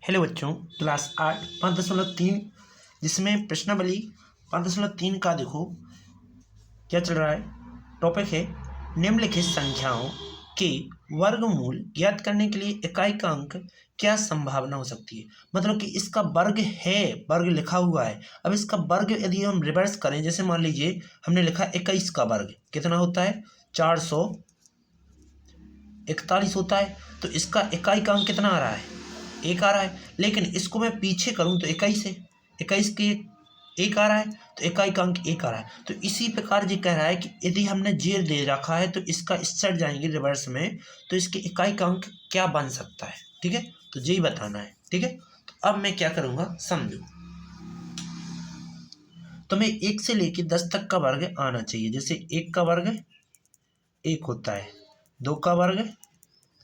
Hello बच्चों, class 8 5.3 जिसमें प्रश्नावली 5.3 का देखो क्या चल रहा है। टॉपिक है निम्नलिखित संख्याओं के वर्गमूल ज्ञात करने के लिए इकाई का अंक क्या संभावना हो सकती है। मतलब कि इसका वर्ग है, वर्ग लिखा हुआ है। अब इसका वर्ग यदि हम रिवर्स करें, जैसे मान लीजिए हमने लिखा 21 का वर्ग कितना होता है 441 होता है, तो इसका इकाई का अंक कितना आ रहा है, एक आ रहा है। लेकिन इसको मैं पीछे करूं तो 21 है, 21 के एक आ रहा है, तो इकाई का अंक एक आ रहा है। तो इसी प्रकार ये कह रहा है कि यदि हमने जेर दे रखा है तो इसका इस साइड जाएंगे रिवर्स में, तो इसके इकाई का अंक क्या बन सकता है। ठीक है, तो यही बताना है। ठीक है, तो अब मैं क्या करूंगा समझो। तो मैं 1 से लेकर 10 तक का वर्ग आना चाहिए। जैसे 1 का वर्ग 1 होता है, 2 का वर्ग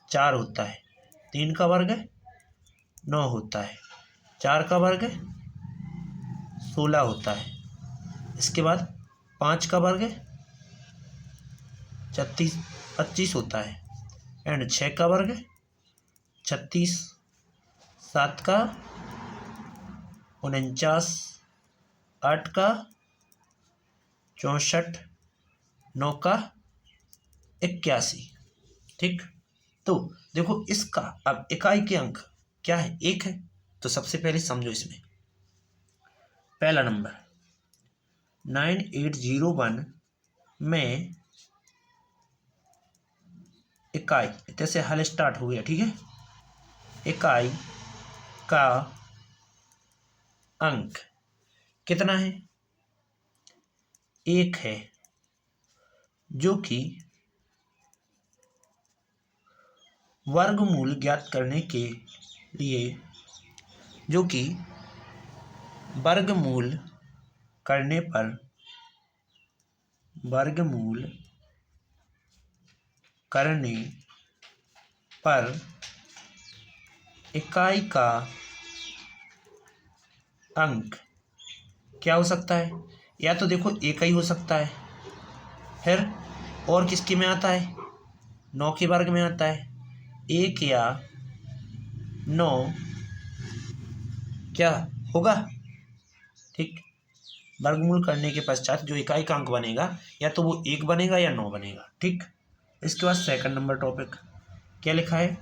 4 होता है, 3 का वर्ग 9 होता है, 4 का वर्ग 16 होता है, इसके बाद 5 का वर्ग 25 होता है, एंड 6 का वर्ग 36, 7 का 49, 8 का 64, 9 का 81। ठीक, तो देखो इसका अब इकाई के अंक क्या है, एक है। तो सबसे पहले समझो इसमें पहला नंबर 9801 में इकाई, जैसे हल स्टार्ट हो गया। ठीक है, इकाई का अंक कितना है, एक है, जो कि वर्गमूल ज्ञात करने के लिए, जो कि वर्गमूल करने पर, वर्गमूल करने पर इकाई का अंक क्या हो सकता है। या तो देखो एक ही हो सकता है, फिर और किसके में आता है, 9 के वर्ग में आता है। 1 या 9 क्या होगा। ठीक, वर्गमूल करने के पश्चात जो इकाई का अंक बनेगा या तो वो 1 बनेगा या 9 बनेगा। ठीक, इसके बाद सेकंड नंबर टॉपिक क्या लिखा है,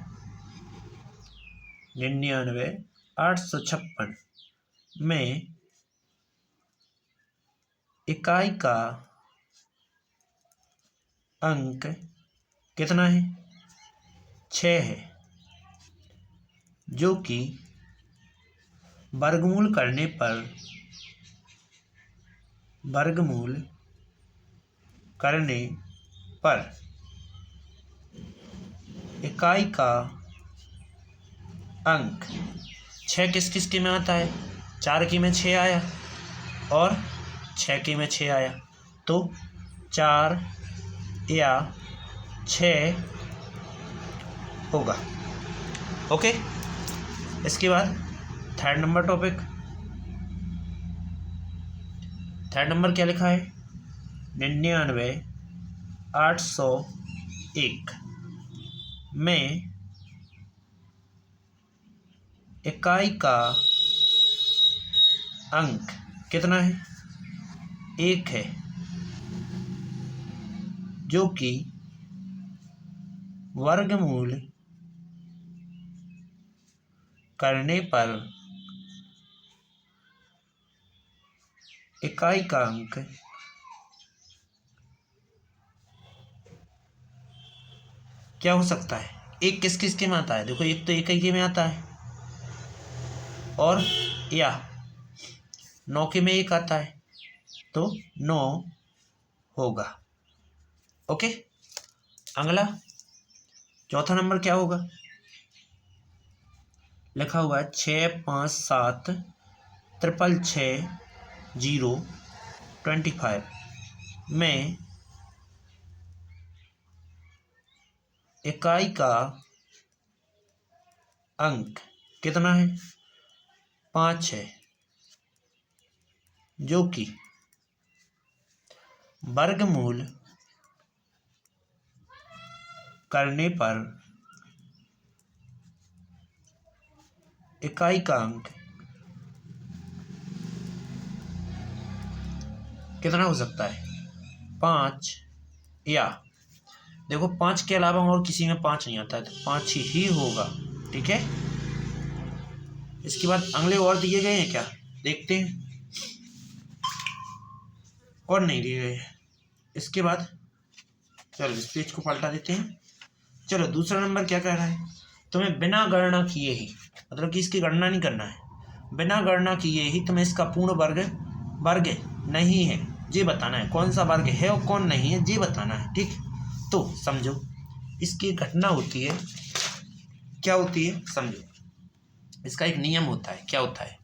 99,856 में इकाई का अंक कितना है, 6 है, जो कि वर्गमूल करने पर, वर्गमूल करने पर इकाई का अंक 6 किस किस के में आता है, 4 के में 6 आया और 6 के में 6 आया, तो 4 या 6 होगा। ओके, इसके बाद third number topic, third number क्या लिखा है, 99,801 में इकाई का अंक कितना है, एक है, जो कि वर्गमूल करने पर इकाई का अंक क्या हो सकता है। एक किस किस के में आता है, देखो एक तो एक ही के में आता है, और या 9 के में एक आता है, तो 9 होगा। ओके, अगला चौथा नंबर क्या होगा, लिखा हुआ है 657666025 में इकाई का अंक कितना है, 5 है, जो कि वर्गमूल करने पर इकाई का अंक कितना हो सकता है? 5, या देखो 5 के अलावा और किसी में 5 नहीं आता है, तो 5 ही होगा। ठीक है, इसके बाद अगले और दिए गए हैं क्या, देखते हैं। और नहीं दिए गए हैं। इसके बाद चलो इस पेज को पलटा देते हैं। चलो दूसरा नंबर क्या कह रहा है, तुम्हें बिना गणना किए ही, मतलब कि इसकी गणना नहीं करना है, बिना गणना किए ही तुम्हें इसका पूर्ण वर्ग वर्ग नहीं है ये बताना है। कौन सा वर्ग है और कौन नहीं है ये बताना है। ठीक, तो समझो इसकी घटना होती है, क्या होती है समझो। इसका एक नियम होता है, क्या होता है,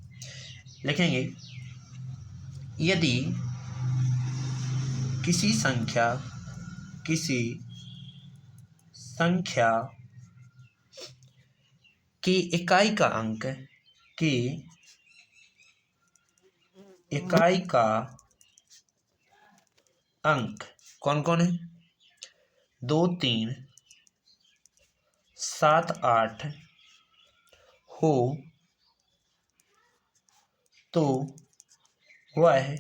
लिखेंगे यदि किसी संख्या की इकाई का अंक कौन कौन है, 2, 3, 7, 8 हो तो वह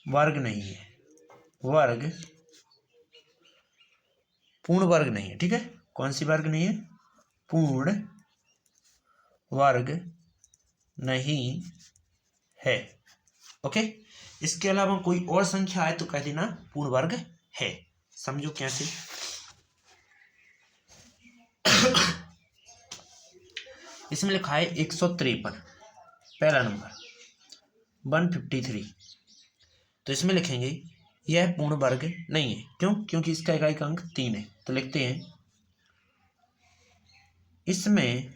वर्ग नहीं है, पूर्ण वर्ग नहीं है। ठीक है, कौन सी वर्ग नहीं है, पूर्ण वर्ग नहीं है। ओके, इसके अलावा कोई और संख्या है तो कह देना पूर्ण वर्ग है। समझो कैसे। इसमें लिखा है 153, पहला नंबर 153, तो इसमें लिखेंगे यह पूर्ण वर्ग नहीं है। क्यों? क्योंकि इसका इकाई का अंक 3 है। तो लिखते हैं इसमें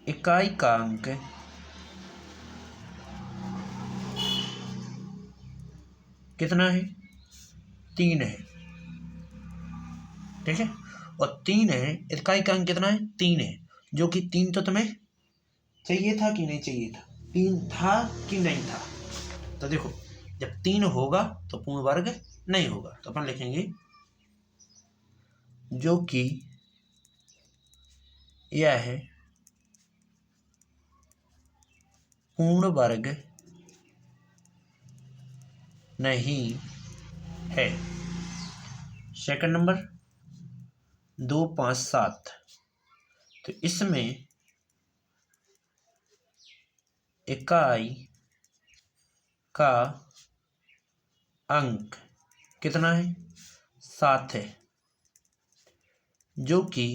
इकाई का अंक कितना है, 3 है। ठीक है, और 3 है, इकाई का अंक कितना है, 3 है, जो कि 3 तो तुम्हें चाहिए था कि नहीं चाहिए था, 3 था कि नहीं था। तो देखो जब 3 होगा तो पूर्ण वर्ग नहीं होगा, तो अपन लिखेंगे जो कि यह है पूर्ण वर्ग नहीं है। सेकंड नंबर 2, 5, 7, तो इसमें इकाई का अंक कितना है, 7 है, जो कि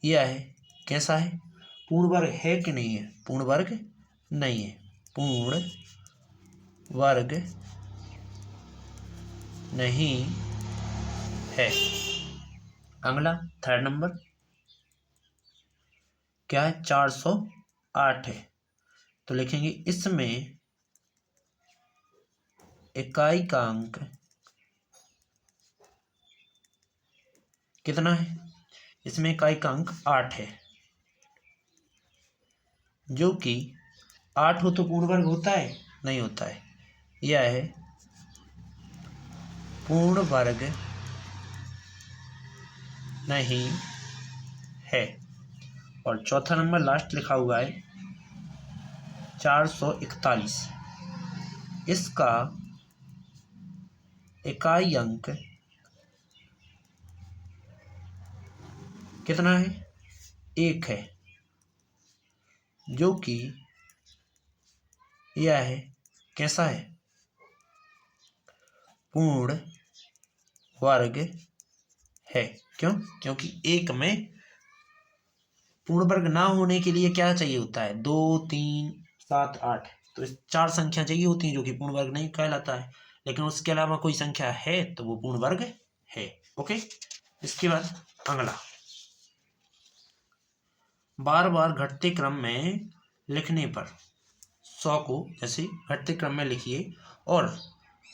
यह है कैसा है, पूर्ण वर्ग है कि नहीं है, पूर्ण वर्ग नहीं है, पूर्ण वर्ग नहीं है। अगला थर्ड नंबर क्या है, 408 है, तो लिखेंगे इसमें इकाई का अंक कितना है, इसमें इकाई का अंक 8 है, जो कि 8 हो तो पूर्ण वर्ग होता है, नहीं होता है, यह है पूर्ण वर्ग नहीं है। और चौथा नंबर लास्ट लिखा हुआ है 441, इसका इकाई अंक कितना है, 1 है, जो कि यह है कैसा है, पूर्ण वर्ग है। क्यों? क्योंकि 1 में पूर्ण वर्ग ना होने के लिए क्या चाहिए होता है, 2, 3, 7, 8, तो 4 संख्या चाहिए होती हैं जो कि पूर्ण वर्ग नहीं कहलाता है। लेकिन उसके अलावा कोई संख्या है तो वो पूर्ण वर्ग है। ओके, इसके बाद अगला, बार बार घटते क्रम में लिखने पर 100 को जैसे घटते क्रम में लिखिए और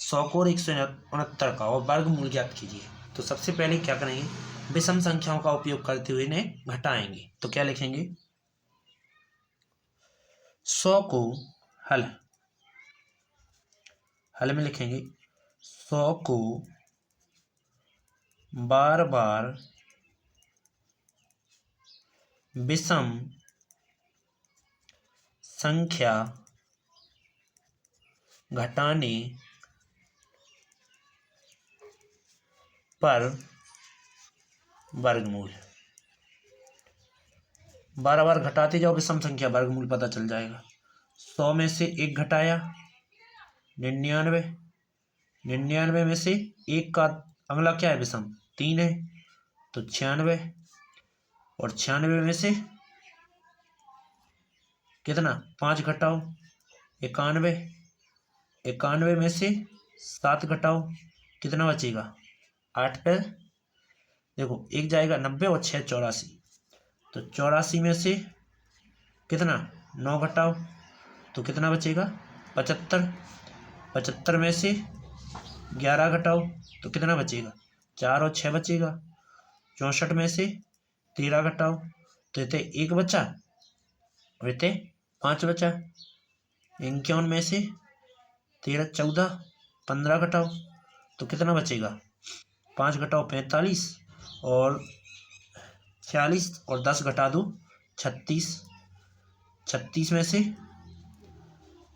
100 को और 169 का और वर्गमूल ज्ञात कीजिए। तो सबसे पहले क्या करेंगे, विषम संख्याओं का उपयोग करते हुए इन्हें घटाएंगे। तो क्या लिखेंगे, 100 को हल में लिखेंगे 100 को बार बार विषम संख्या घटाने पर वर्गमूल। बार बार घटाते जाओ विषम संख्या, वर्गमूल पता चल जाएगा। 100 में से 1 घटाया 99, 99 में से 1 का अगला क्या है विषम, 3 है तो 96, और 96 में से कितना 5 घटाओ 91, 91 में से 7 घटाओ कितना बचेगा 8 पे देखो 1 जाएगा 90 और 6 84, तो 84 में से कितना 9 घटाओ तो कितना बचेगा 75, 75 में से 11 घटाओ तो कितना बचेगा 4 और 6 बचेगा। 64 में से 13 घटाओ तो इतने 1 बचा और इतने 5 बचा। 51 में से 13 14 15 घटाओ तो कितना बचेगा 5 घटाओ 45 और 46 और 10 घटा दो 36, 36 में से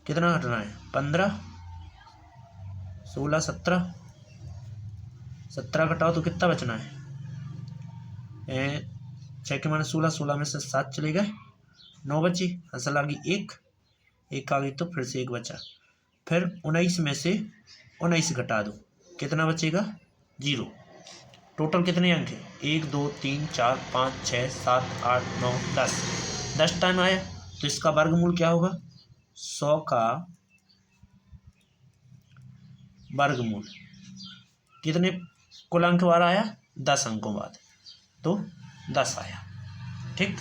कितना घटना है 15 16 17, 17 घटाओ तो कितना बचना है 6 के माने 16, 16 में से 7 चले गए 9 बची, असल आ गई 1 आ गई तो फिर से 1 बचा। फिर 19 में से 19 घटा दो कितना बचेगा 0। टोटल कितने अंक है 1 2 3 4 5 6 7 8 9 10, 10 टाइम आया तो इसका वर्गमूल क्या होगा 100 का वर्गमूल कितने कुल अंक बार आया 10 अंकों बाद तो 10 आया। ठीक,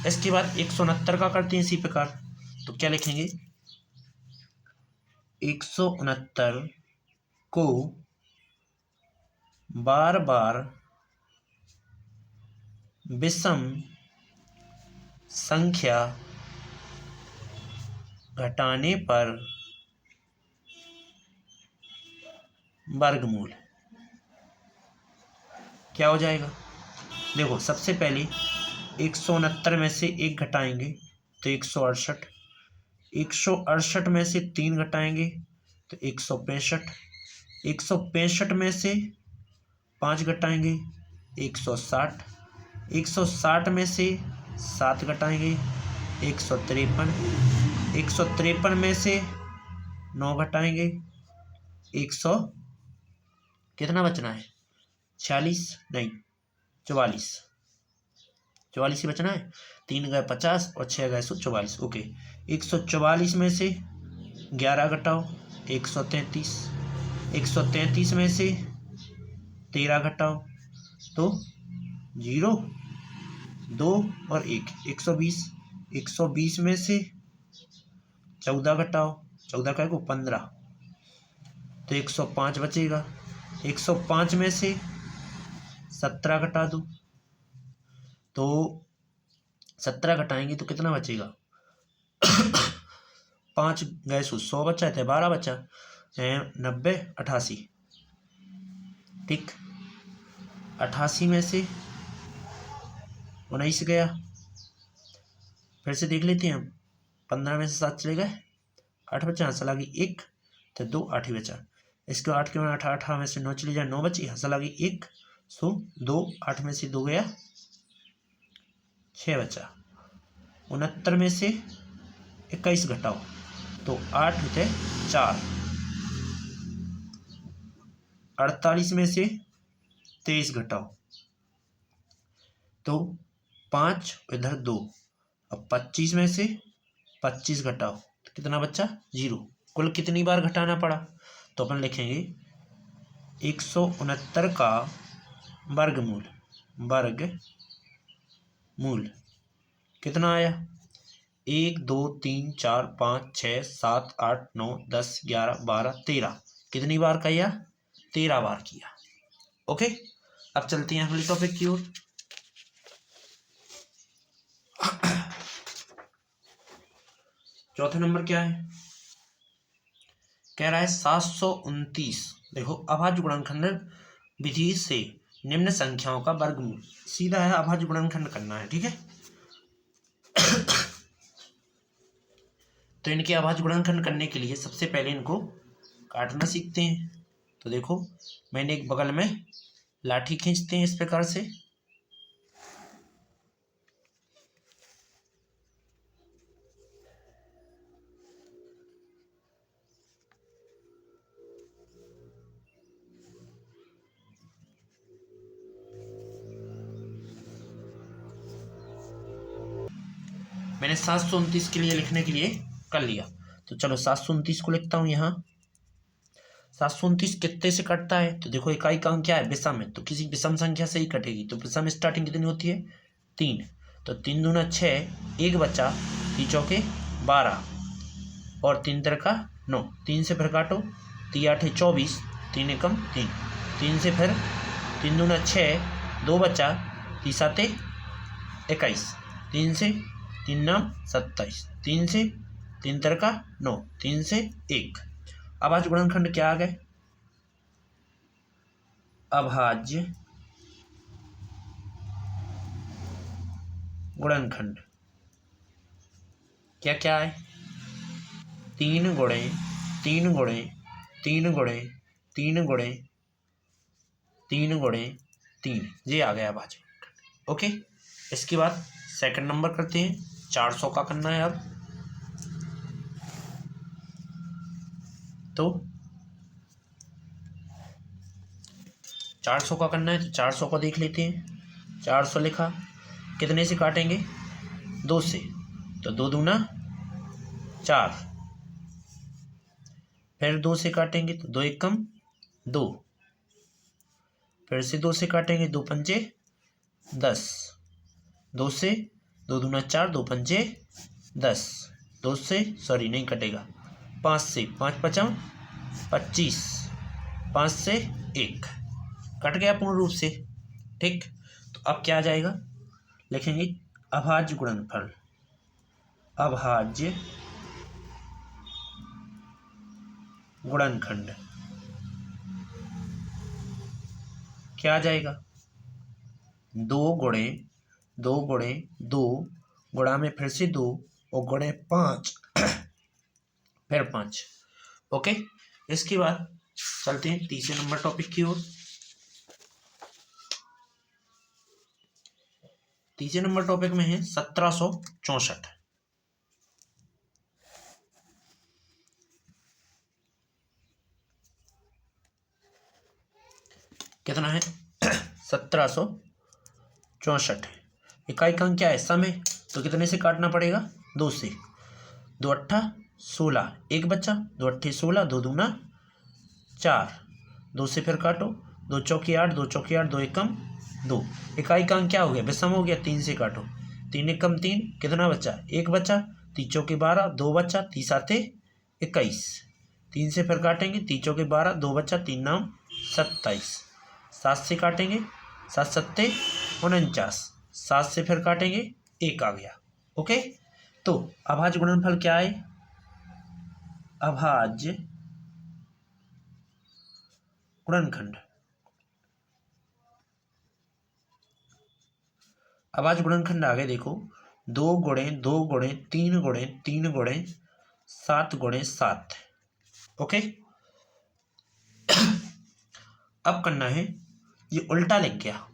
इसके बाद 169 का करते हैं इसी प्रकार। तो क्या लिखेंगे 169 को बार बार विषम संख्या घटाने पर वर्गमूल क्या हो जाएगा। देखो सबसे पहले 169 में से 1 घटाएंगे तो 168, 168 में से 3 घटाएंगे तो 165, 165 में से 5 घटाएंगे 160, 160 में से 7 घटाएंगे 153, 153 में से 9 घटाएंगे 100 कितना बचना है 46 नहीं 44, 44 ही बचना है। 3 गए 50 और 6 गए 144। ओके 144 में से 11 घटाओ 133, 133 में से 13 घटाओ तो 0 2 और 1 120, 120 में से 14 घटाओ 14 का को 15 तो 105 बचेगा। 105 में से 17 घटा दो तो 17 घटाएंगे तो कितना बचेगा 5 गए 100 बचा है 12 बचा 90 88। ठीक 88 में से 19 गया, फिर से देख लेते हैं हम 15 में से 7 चले गए 8 बचा, हंसा लगी 1 तो 2 8 ही बचा। इसके 8 के में 18 में से 9 चली जाए 9 बची, हंसा लगी 1 सो 2 8 में से 2 गया 6 बचा। 69 में से 21 घटाओ तो 8 होते 4, 48 में से 23 घटाओ तो 5 इधर 2, अब 25 में से 25 घटाओ तो कितना बच्चा 0। कुल कितनी बार घटाना पड़ा तो अपन लिखेंगे 169 का वर्गमूल, वर्गमूल कितना आया 1 2 3 4 5 6 7 8 9 10 11 12 13, कितनी बार किया 13 बार किया। ओके अब चलते हैं अगले टॉपिक की ओर। चौथा नंबर क्या है, कह रहा है 729। देखो अभाज्य गुणनखंड विधि से निम्न संख्याओं का वर्गमूल। सीधा है, अभाज्य गुणनखंड करना है, ठीक है। तो इनके अभाज्य गुणनखंड करने के लिए सबसे पहले इनको काटना सीखते हैं। तो देखो, मैंने एक बगल में लाठी खींचते हैं इस प्रकार से, मैंने 729 के लिए लिखने के लिए कर लिया। तो चलो 729 को लिखता हूँ यहाँ। 729 कितने से कटता है? तो देखो इकाई का अंक क्या है? विषम है, तो किसी विषम संख्या से ही कटेगी। तो विषम स्टार्टिंग कितनी होती है? 3। तो 3 दूना 6, एक बचा, 3 चौके 12 और 3 तिरका 9। 3 से फिर काटो, 3 8 24, 3 एकम 3, 3 से फिर 3 दूना 6, 2 बचा, 3 7 21, 3 से 3 9 27, 3 से 3 तिरका 9, 3 से 1। अभाज्य गुणनखंड क्या आ गए? अभाज्य गुणनखंड क्या क्या है? 3 गुणे 3 गुणे 3 गुणे 3 गुणे 3 गुणे 3, ये आ गया अभाज्य गुणनखंड। ओके, इसके बाद सेकंड नंबर करते हैं। 400 का करना है अब। तो 400 का करना है, तो 400 को देख लेते हैं। 400 लिखा, कितने से काटेंगे? 2 से। तो 2 दूना 4, फिर 2 से काटेंगे तो 2 एकम 2, फिर से 2 से काटेंगे, 2 पंचे 10, 2 से 2 दूना 4, 2 पंचे 10, 2 से सॉरी नहीं कटेगा, 5 से 5 पचा 25, 5 से 1 कट गया पूर्ण रूप से, ठीक। तो अब क्या आ जाएगा? लिखेंगे अभाज्य गुणनफल। अभाज्य गुणनखंड क्या आ जाएगा? 2 गुणे 2 गुणे 2 गुणा में फिर से 2 और गुणे 5 फिर 5। ओके, इसके बाद चलते हैं तीसरे नंबर टॉपिक की ओर। तीसरे नंबर टॉपिक में है 1764। कितना है? 1764। इकाई का अंक क्या है? सम है, तो कितने से काटना पड़ेगा? 2 से। 2 8 16, एक बच्चा, 2 8 16, 2 दूना 4, 2 से फिर काटो, 2 चौके 8, 2 चौके 8, 2 एकम 2। इकाई का अंक क्या हो गया? विषम हो गया। 3 से काटो, 3 एकम 3, कितना बचा? 1 बचा, 3 चौके 12, 2 बचा, 3 7 21, 3 से फिर काटेंगे, 3 चौके 12, 2 बचा, 3 9 27, 7 से काटेंगे, 7 7 49, 7 से फिर काटेंगे, 1 आ गया। ओके, तो अभाज्य गुणनफल क्या है? अभाज्य गुणनखंड। अभाज्य गुणनखंड आगे देखो, 2 गुणे 2 गुणे 3 गुणे 3 गुणे 7 गुणे 7। ओके, अब करना है, ये उल्टा लिख गया,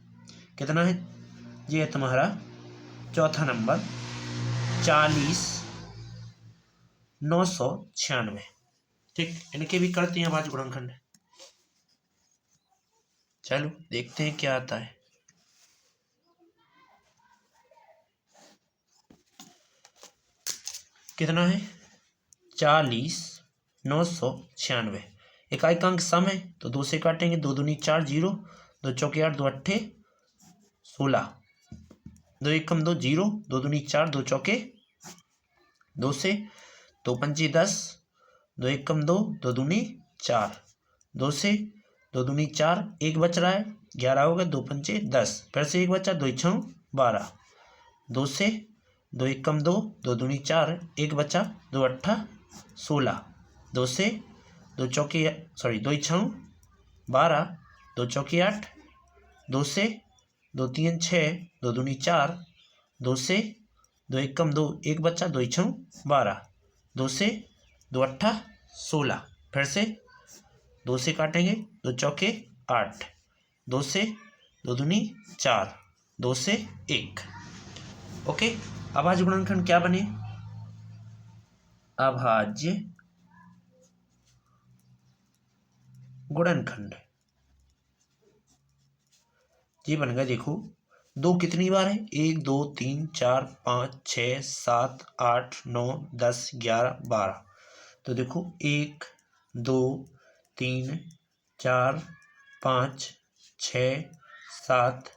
कितना है? ये है तुम्हारा चौथा नंबर, 40,996। ठीक, इनके भी करते हैं अभाज्य गुणनखंड। चलो देखते हैं क्या आता है। कितना है? 40,996। इकाई का अंक सम है, तो 2 से काटेंगे, 2 दूनी 4 0, 2 चौके 8, 2 अट्ठे 16, 2 एकम 2 0, 2 दूनी 4, 2 चौके 2 से, 2 पंचे 10, 2 एकम 2, 2 दूनी 4, 2 से 2 दूनी 4, 1 बच रहा है, 11 हो गया, 2 पंचे 10, फिर से 1 बचा, 2 छः 12, 2 से 2 एकम 2, 2 दूनी 4, 1 बचा, 2 अट्ठा 16, 2 से 2 चौके 2 छः 12, 2 चौके 8, 2 से 2 3 6, 2 दूनी 4, 2 से 2 1 कम 2, एक बच्चा, 2 छः 12, 2 से 2 अट्ठा 16, फिर से 2 से काटेंगे, 2 चौके 8, 2 से 2 दूनी 4, 2 से 1। ओके, अभाज्य गुणनखंड क्या बने? अभाज्य गुणनखंड ये बन गया। देखो 2 कितनी बार है? 1 2 3 4 5 6 7 8 9 10 11 12। तो देखो 1 2 3 4 5 6 7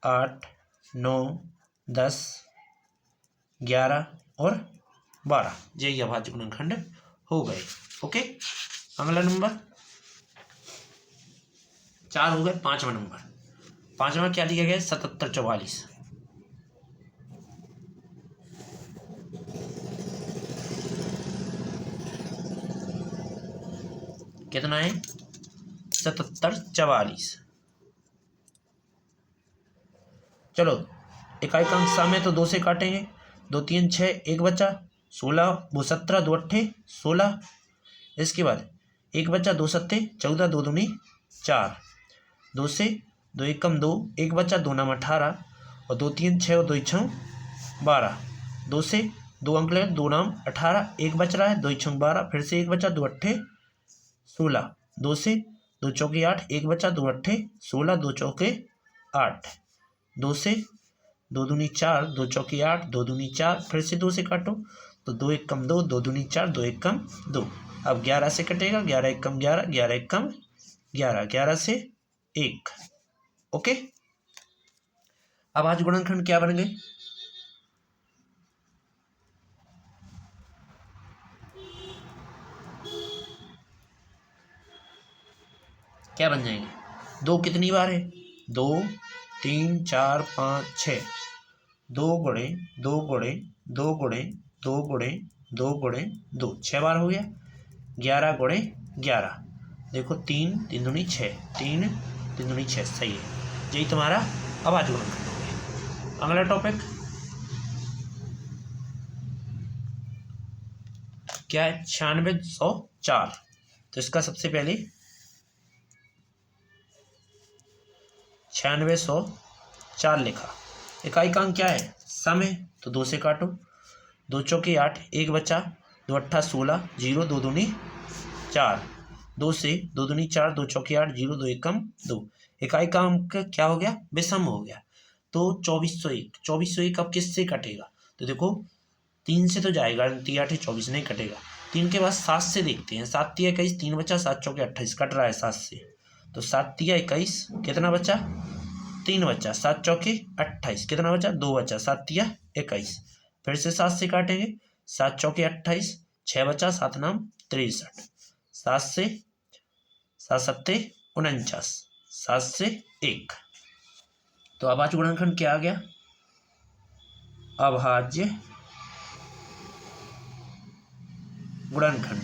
8 9 10 11 और 12, यही अभाज्य गुणनखंड हो गए। ओके, अगला नंबर 4 हो गए। 5वां नंबर, 5वां क्या दिया गया? 77 44। कितना है? 77 44। चलो इकाई का अंक सम है तो 2 से काटेंगे, 2 3 6, एक बचा 16, वो 17, 2 अट्ठे 16। इसके बाद एक बचा, 2 सत्ते 14, 2 दूनी 4, 2 से 2 एक कम 2, एक बचा, 2 नाम 18, और 2 3 6 और 2 छः 12, 2 से 2 अंक लगे, 2 नाम 18, एक बच रहा है, 2 छः 12, फिर से एक बचा, 2 अट्ठे 16, 2 से 2 चौके 8, एक बचा, 2 अट्ठे 16, 2 चौके 8, 2 से 2 दूनी 4, 2 चौकी 8, 2 दूनी 4, फिर से 2 से काटो तो 2 एक कम 2, 2 दूनी 4, 2 एक कम 2। अब 11 से कटेगा, 11 एक कम 11, 11 एक कम 11, 11 से 1। ओके, अब आज गुणनखंड क्या बन गए? क्या बन जाएंगे? 2 कितनी बार है? 2 3 4 5 6, 2 गुणे 2 गुणे 2 गुणे 2 गुणे 2 गुणे 2, 6 बार हो गया। 11 गुणे 11, देखो 3 3 दूनी 6, 3 3 दूनी 6, सही है। यही तुम्हारा अभाज्य गुणनखंड हो गया। अगला टॉपिक क्या है? 9604। तो इसका सबसे पहले 9604 लिखा। इकाई का अंक क्या है? सम है तो 2 से काटो, 2 चौके 8, एक बचा, 2 अट्ठा 16, 0 2 दूनी 4, 2 से 2 दूनी 4, 2 चौके 8, 0 2 एक कम 2। इकाई का अंक क्या हो गया? विषम हो गया। तो 2401, 2401 अब किससे कटेगा? तो देखो 3 से तो जाएगा, 3 8 24 नहीं कटेगा। 3 के बाद 7 से देखते हैं, 7 3 21, 3 बचा, 7 चौके 28, कट रहा है 7 से, तो 7 3 21, कितना बचा? 3 बचा, 7 चौके 28, कितना बचा? 2 बचा, 7 3 21, फिर से 7 से काटेंगे, 7 चौके 28, 6 बचा, 7 नाम 63, 7 से 7 सत्ते 49, 7 से 1। तो अभाज्य गुणनखंड क्या आ गया? अभाज्य गुणनखंड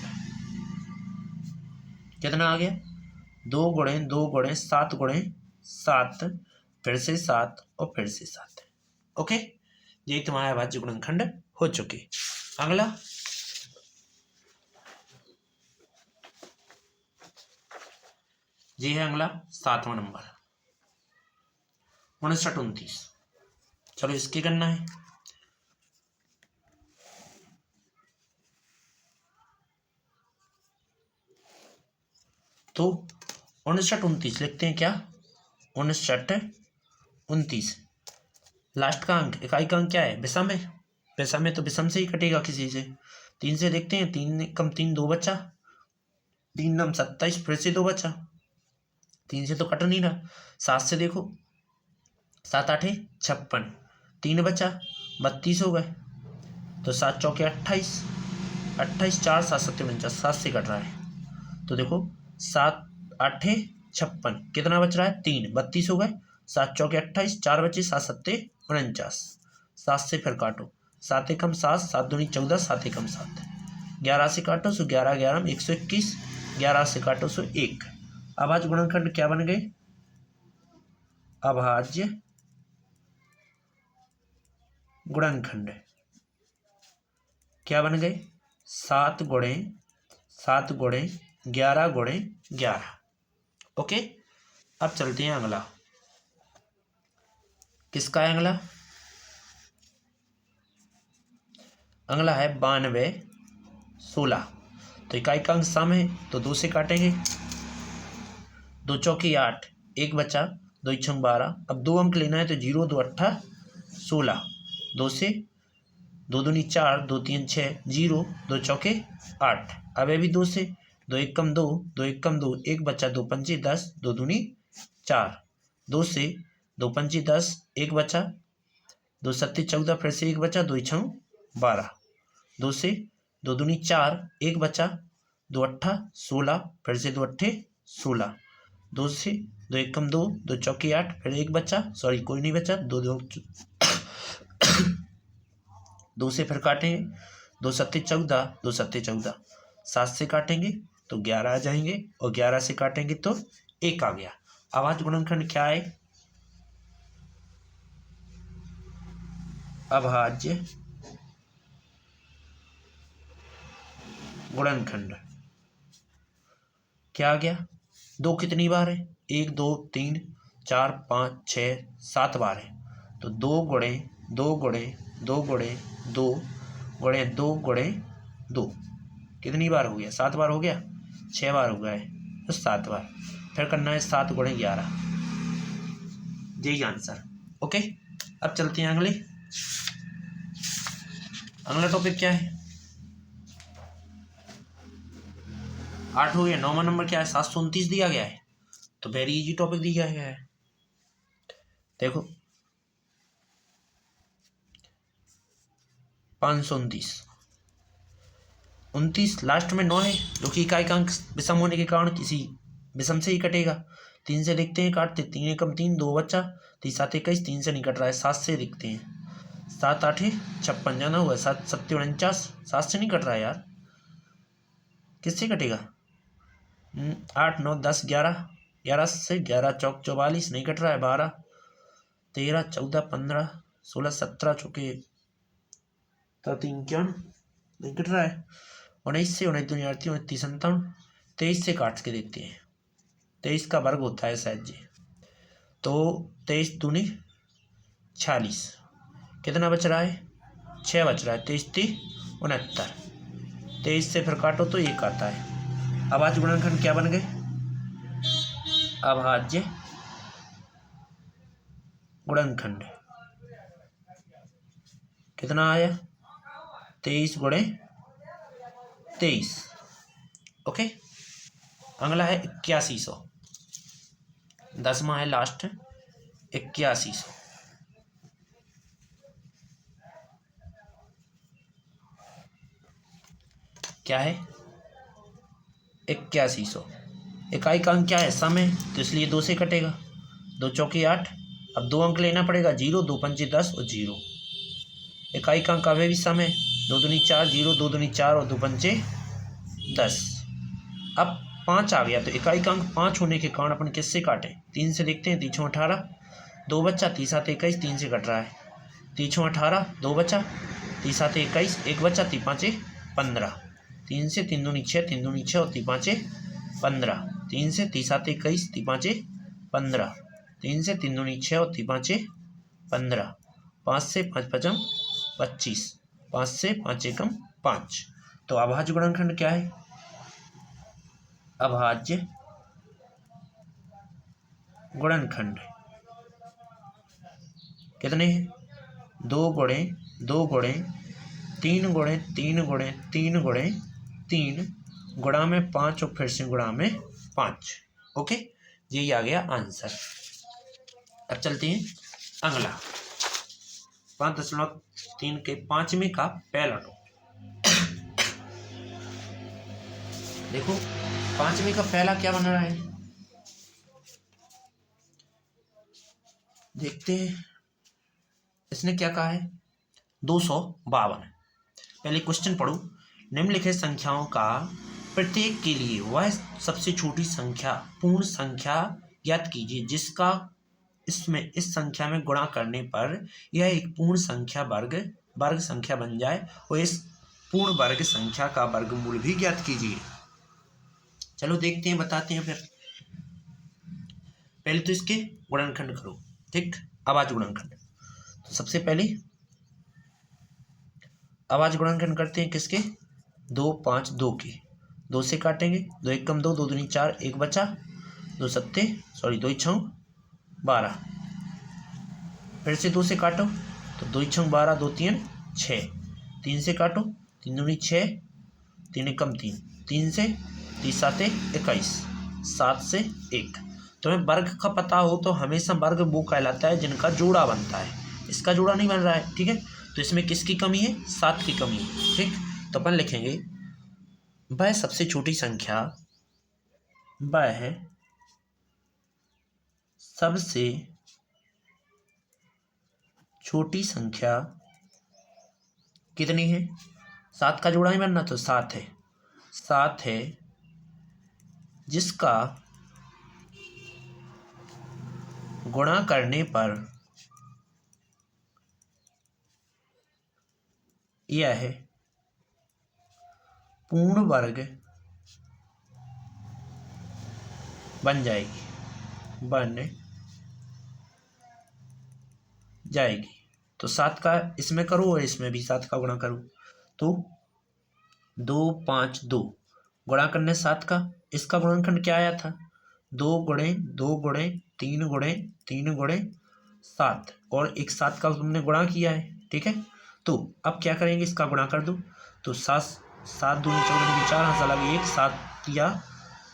कितना आ गया? 2 गुणे 2 गुणे 7 गुणे 7, फिर से 7 और फिर से 7। ओके, यही तुम्हारा अभाज्य गुणनखंड हो चुके। अगला ये है अगला 7वां नंबर 59 29। चलो इसकी करना है। तो 59 29 लिखते हैं। क्या? 59 29, लास्ट का अंक, इकाई का अंक क्या है? विषम है। विषम है तो विषम से ही कटेगा किसी से। 3 से देखते हैं, 3 कम 3, 2 बचा, 3 नम 27, फिर से 2 बचा, 3 से तो कट नहीं रहा। 7 से देखो, 7 8 56, 3 बचा, 32 हो गए, तो 7 चौके 28, 28 4 7 7 49, 7 से कट रहा है। तो देखो 7 8 56, कितना बच रहा है? 3, 32 हो गए, 7 चौके 28, 4 बचे, 7 7 49, 7 से फिर काटो, 7 एकम 7, 7 दूनी 14, 7 एकम 7, 11 से काटो सो 11 11 121, 11 से काटो सो 1। अब आज गुणनखंड क्या बन गए? अभाज्य गुणनखंड क्या बन गए? 7 गुणे 11 गुणे 11। ओके, अब चलते हैं अगला। किसका है अगला? अगला है 92 16। तो इकाई का अंक सम है तो 2 से काटेंगे। 2 चौकी 8, 1 बचा, 2 छंग 12। अब 2 अंक लेना है तो 0 2 8 16। 2 से 2 दूनी 4, 2 3 6, 0 2 चौके 8। अब ये भी 2 से 2 1 कम 2, 2 1 कम 2, 1 बचा, 2 पंचे 10, 2 दूनी 4। 2 से 2 पंचे 10, 1 बचा, 2 सत्ते 14, फिर से 1 बचा, 2 छंग 12। 2 से 2 दूनी 4, 1 बचा, 2 अट्ठा 16, फिर से 2 अट्ठे 16। 2 से 2 1 कम 2, 2 चौकी 8, फिर 1 बचा, सॉरी कोई नहीं बचा, 2 2 2 से फिर काटेंगे। 2 सत्ते 14, 2 सत्ते 14, 7 से काटेंगे तो 11 आ जाएंगे, और 11 से काटेंगे तो 1 आ गया। अभाज्य गुणनखंड क्या है? अभाज्य गुणनखंड क्या आ गया? 2 कितनी बार है? 1 2 3 4 5 6 7 बार है। तो 2 गुणे 2 गुणे 2 गुणे 2 गुणे 2 गुणे 2 कितनी बार हो गया? 7 बार हो गया। 6 बार हो गया है तो 7 बार। फिर करना है 7 गुणे 11। यही आंसर। ओके, अब चलते हैं अगले। अगला टॉपिक क्या है? 8 हो गया। 9वां नंबर क्या है? 729 दिया गया है, तो वेरी इजी टॉपिक दिया गया है। देखो 529, 29 लास्ट में 9 है, जो कि इकाई का अंक विषम होने के कारण किसी विषम से ही कटेगा। 3 से देखते हैं, काटते 3 एकम 3, 2 बचा, 3 7 21, 3 से नहीं कट रहा है, 7 से देखते हैं। 7 8 56 जाना हुआ, 7 7 49, 7 से नहीं कट रहा है यार, किससे कटेगा? 8 9 10 11, 11 से 11 चौक 44 नहीं कट रहा है, 12 13 14 15 16 17 चौके 3 क्या नहीं कट रहा है, 19 से 19 दूनी 38 29 57, 23 से काट के देखते हैं। 23 का वर्ग होता है शायद जी, तो 23 दूनी 46, कितना बच रहा है? 6 बच रहा है। 23 3 69, 23 से फिर काटो तो 1 आता है। अभाज्य गुणनखंड क्या बन गए? अभाज्य गुणनखंड कितना आया? 23 गुणे 23। ओके, अगला है 8100, 10वां है लास्ट, 8100। क्या है? 8100। इकाई का अंक क्या है? सम है, तो इसलिए 2 से कटेगा। 2 चौकी 8। अब 2 अंक लेना पड़ेगा, 0 2 पंचे 10 और 0। इकाई का अंक अभी भी सम है, 2 दूनी 4, 0 2 दूनी 4 और 2 पंचे 10। अब 5 आ गया, तो इकाई का अंक 5 होने के कारण अपन किससे काटें? 3 से देखते हैं। 3 6 18, 2 बच्चा, 3 7 21, 3 से कट रहा है। 3 6 18, 2 बच्चा, 3 7 21, 1 बच्चा, 3 5 15। 3 से 3 दूनी 6, 3 दूनी 6 और 3 5 15। 3 से 3 7 21, 3 5 15। 3 से 3 दूनी 6 और 3 5 15। 5 से 5 5 25, 5 से 5 एकम 5। तो अभाज्य गुणनखंड क्या है? अभाज्य गुणनखंड कितने हैं? 2 गुणे 2 गुणे 3 गुणे 3 गुणे 3 गुणे 3 गुणा में 5 और फिर से गुणा में 5। ओके, यही आ गया आंसर। अब चलते हैं अगला 5.3 के 5वें का पहला टॉपिक। देखो 5वें का पहला क्या बन रहा है, देखते हैं। इसने क्या कहा है? 252। पहले क्वेश्चन पढ़ो। निम्नलिखित संख्याओं का प्रत्येक के लिए वह सबसे छोटी संख्या पूर्ण संख्या ज्ञात कीजिए जिसका इसमें इस संख्या में गुणा करने पर यह एक पूर्ण संख्या वर्ग संख्या बन जाए और इस पूर्ण वर्ग संख्या का वर्गमूल भी ज्ञात कीजिए। चलो देखते हैं, बताते हैं। फिर पहले तो इसके गुणनखंड करो, ठीक, अभाज्य गुणनखंड। तो सबसे पहले अभाज्य गुणनखंड करते हैं किसके, 2 5 2 के। 2 से काटेंगे, 2 1 कम 2, 2 दूनी 4, 1 बचा, 2 6 12। फिर से 2 से काटो तो 2 6 12, 2 3 6। 3 से काटो, 3 दूनी 6, 3 1 कम 3, 3 से 3 7 21, 7 से 1। तुम्हें वर्ग का पता हो तो हमेशा वर्ग वो कहलाता है जिनका जोड़ा बनता है, इसका जोड़ा नहीं बन रहा है, ठीक है। तो इसमें किसकी कमी है, 7 की कमी है, ठीक। तो अपन लिखेंगे वह सबसे छोटी संख्या, वह सबसे छोटी संख्या कितनी है, 7 का जोड़ा ही बनना, तो 7 है। 7 है जिसका गुणा करने पर यह पूर्ण वर्ग बन जाएगी। तो 7 का इसमें करो और इसमें भी 7 का गुणा करो, तो 2 5 2 गुणा करने 7 का, इसका गुणनखंड क्या आया था, 2 गुणे 2 गुणे 3 गुणे 3 गुणे 7, और एक 7 का तुमने गुणा किया है, ठीक है। तो अब क्या करेंगे, इसका गुणा कर दो, तो 7 दूनी 14 की 4, हाथ लगे 1, 7 या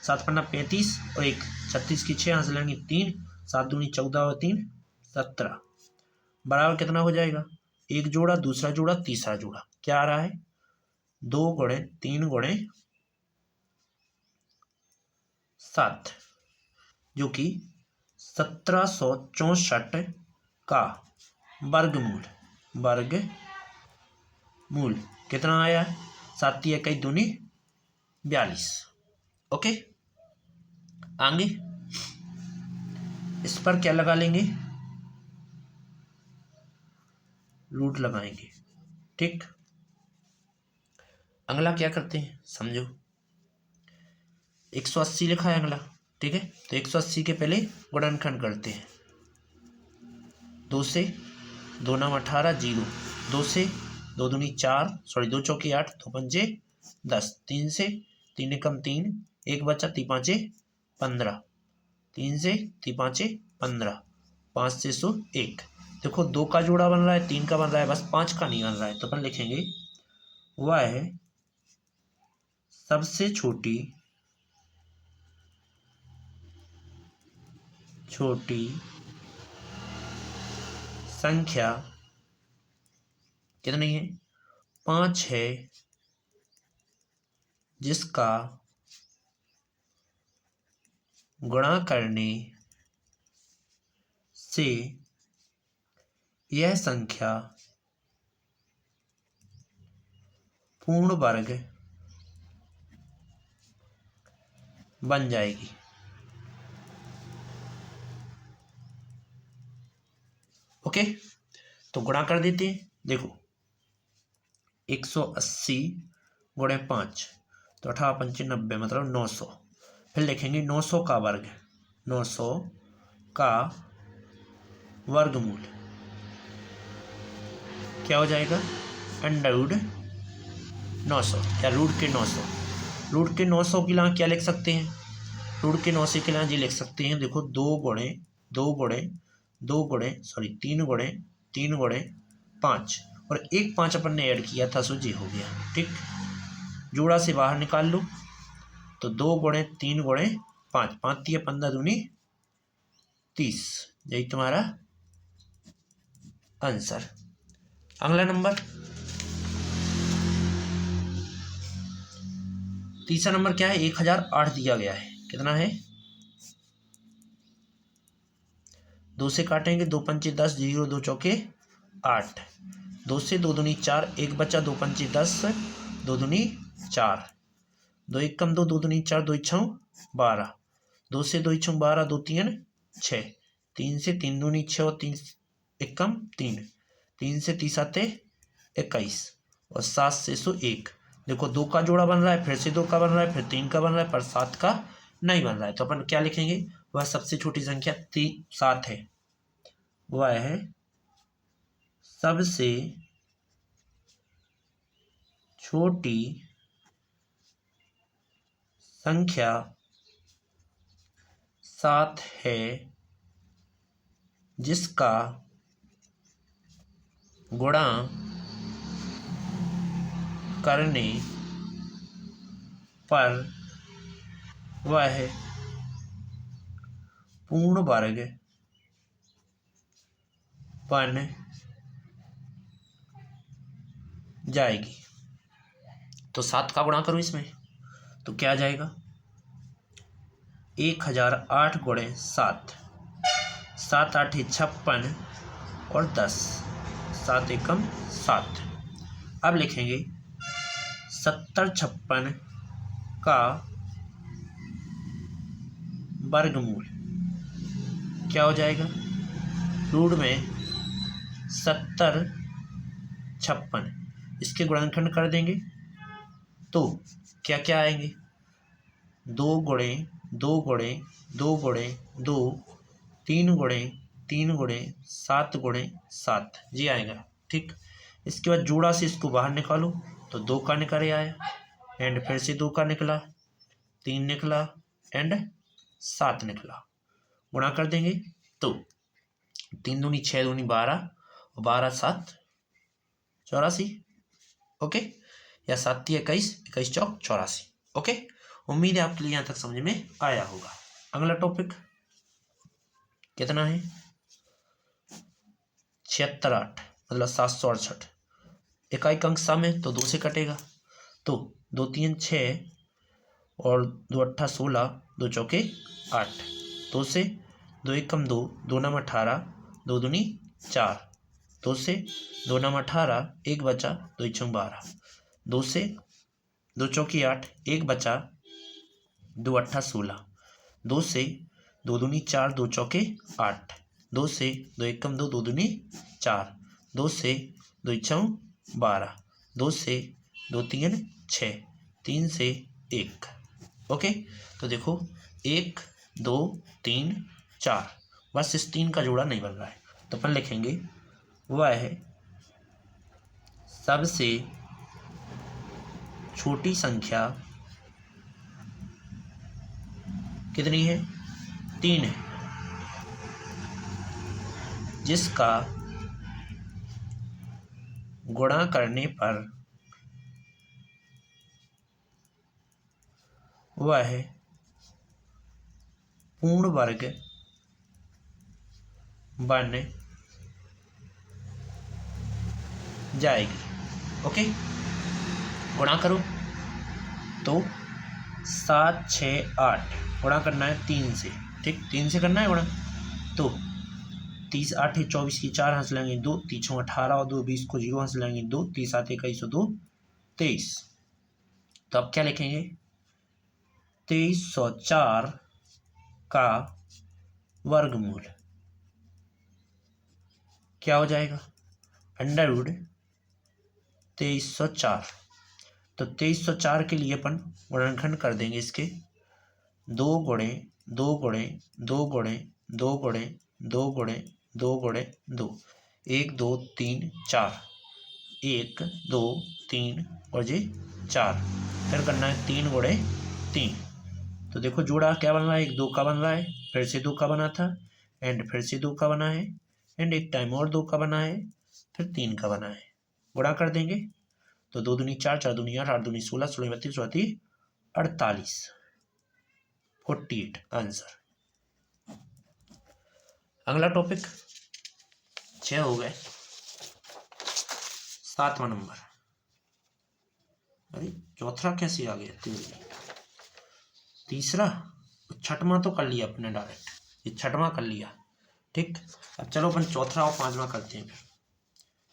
7 पन्ना 35 और 1 36 की 6, हाथ लगेंगे 3, 7 दूनी 14 और 3 17, बराबर कितना हो जाएगा, एक जोड़ा, दूसरा जोड़ा, तीसरा जोड़ा, क्या आ रहा है, 2 गुणे 3 गुणे 7, जो कि 1764 का वर्गमूल कितना आया है, 7 21 दूनी 42। ओके, आगे इस पर क्या लगा लेंगे, रूट लगाएंगे, ठीक। अगला क्या करते हैं समझो, 180 लिखा है अगला, ठीक है। तो 180 के पहले गुणनखंड करते हैं, 2 से 2 9 18 0, 2 से 2 दूनी 4, 2 चौके 8, 2 पंजे 10, 3 से 3 कम 3, 1 बचा, 3 5 15, 3 से 3 5 15, 5 से 1। देखो 2 का जोड़ा बन रहा है, 3 का बन रहा है, बस 5 का नहीं बन रहा है। तो अपन लिखेंगे वह सबसे छोटी संख्या कितनी है, 5 है जिसका गुणा करने से यह संख्या पूर्ण वर्ग बन जाएगी। ओके, तो गुणा कर देते हैं। देखो 180 गुणे 5 तो 18 पंचे 90, मतलब 900। फिर लिखेंगे 900 का वर्ग, 900 का वर्गमूल क्या हो जाएगा, अंडरवुड 900 या रूट के 900। रूट के 900 के लिए क्या लिख सकते हैं, रूट के 900 के लिए जी लिख सकते हैं, देखो 3 गुणे 5 और एक 5 अपन ने ऐड किया था, सो जी हो गया, ठीक। जोड़ा से बाहर निकाल लो, तो 2 गुणे 3 गुणे 5, 5 3 15 दूनी 30, यही तुम्हारा आंसर। अगला नंबर, तीसरा नंबर क्या है, 1008 दिया गया है, कितना है, 2 से काटेंगे, 2 पंचे 10, 0 2 चौके 8, 2 से 2 दूनी 4, 1 बचा, 2 पंचे 10, 2 दूनी 4, 2 1 कम 2, 2 दूनी 4, 2 6 12, 2 से 2 6 12, 2 3 6, 3 से 3 दूनी 6 और 3 एकम 3, 3 से 30 आते 21 और 7 से 101। देखो 2 का जोड़ा बन रहा है, फिर से 2 का बन रहा है, फिर 3 का बन रहा है, पर 7 का नहीं बन रहा है। तो अपन क्या लिखेंगे, वह सबसे छोटी संख्या 7 है, वह है सबसे छोटी संख्या 7 है जिसका गुणा करने पर वह पूर्ण वर्ग बन जाएगी। तो 7 का गुणा करो इसमें, तो क्या आ जाएगा, 1008 गुणे 7, 7 8 56 और 10, 7 एकम 7। अब लिखेंगे 70 56 का वर्गमूल। क्या हो जाएगा, रूट में 70 56, इसके गुणनखंड कर देंगे तो क्या क्या आएंगे, 2 गुणे 2 गुणे 2 गुणे 2, 3 गुणे 3 गुणे 7 गुणे 7 जी आएगा। ठीक, इसके बाद जोड़ा से इसको बाहर निकालो तो 2 का निकल आया, एंड फिर से 2 का निकला, 3 निकला एंड 7 निकला। गुणा कर देंगे तो 3 दूनी 6 दूनी 12 और 12 7 84। ओके, या 7 3 21, 21 चौक 84। ओके, उम्मीद है आपके लिए यहाँ तक समझ में आया होगा। अगला टॉपिक कितना है, 76 8 मतलब 768। इकाई अंक सम है तो 2 से कटेगा, तो 2 3 6 और 2 8 16, 2 चौके 8, 2 से 2 एकम 2, 2 नम 18, 2 दूनी 4, 2 से 2 नम 18, 1 बचा, 2 छंग 12, 2 से 2 चौकी 8, 1 बचा, 2 8 16, 2 से 2 दूनी 4, 2 चौके 8, 2 से 2 एकम 2, 2 दूनी 4, 2 से 2 छंग 12, 2 से 2 3 6, 3 से 1। ओके, तो देखो 1 2 3 4, बस इस 3 का जोड़ा नहीं बन रहा है, तो अपन लिखेंगे वह है सबसे छोटी संख्या कितनी है, 3 है, जिसका गुणा करने पर वह पूर्ण वर्ग बन जाएगी। ओके, गुणा करो तो 7 6 8 गुणा करना है 3 से। ठीक, 3 से करना है गुणा, तो 30 8 24 की 4 हंस लेंगे 2, 3 18 और 2 20 को 0 हंस लेंगे 2, 30 7 21 2 23। तो अब क्या लिखेंगे, 2304 का वर्गमूल क्या हो जाएगा, अंडर रूट 2304। तो 2304 के लिए अपन गुणनखंड कर देंगे इसके, 2 गुणे 2 गुणे 2 गुणे 2 गुणे 2 गुणे 2 गुणे 2, 1 2 3 4, 1 2 3 और जी 4, फिर करना है 3 गुणे 3। तो देखो जोड़ा क्या बन रहा है, 1 2 का बन रहा है, फिर से 2 का बना था, एंड फिर से 2 का बना है, एंड एक टाइम और 2 का बना है, फिर 3 का बना है। गुणा कर देंगे तो 2 दूनी 4, 4 दूनी 8, 8 दूनी 16, 16 32 34 48, 48 आंसर। अगला टॉपिक 6 हो गए, 7वां नंबर। अरे चौथा कैसे आ गया, तीसरा, 6वां तो कर लिया अपने डायरेक्ट, ये 6वां कर लिया। ठीक, अब चलो अपन 4था और 5वां करते हैं। फिर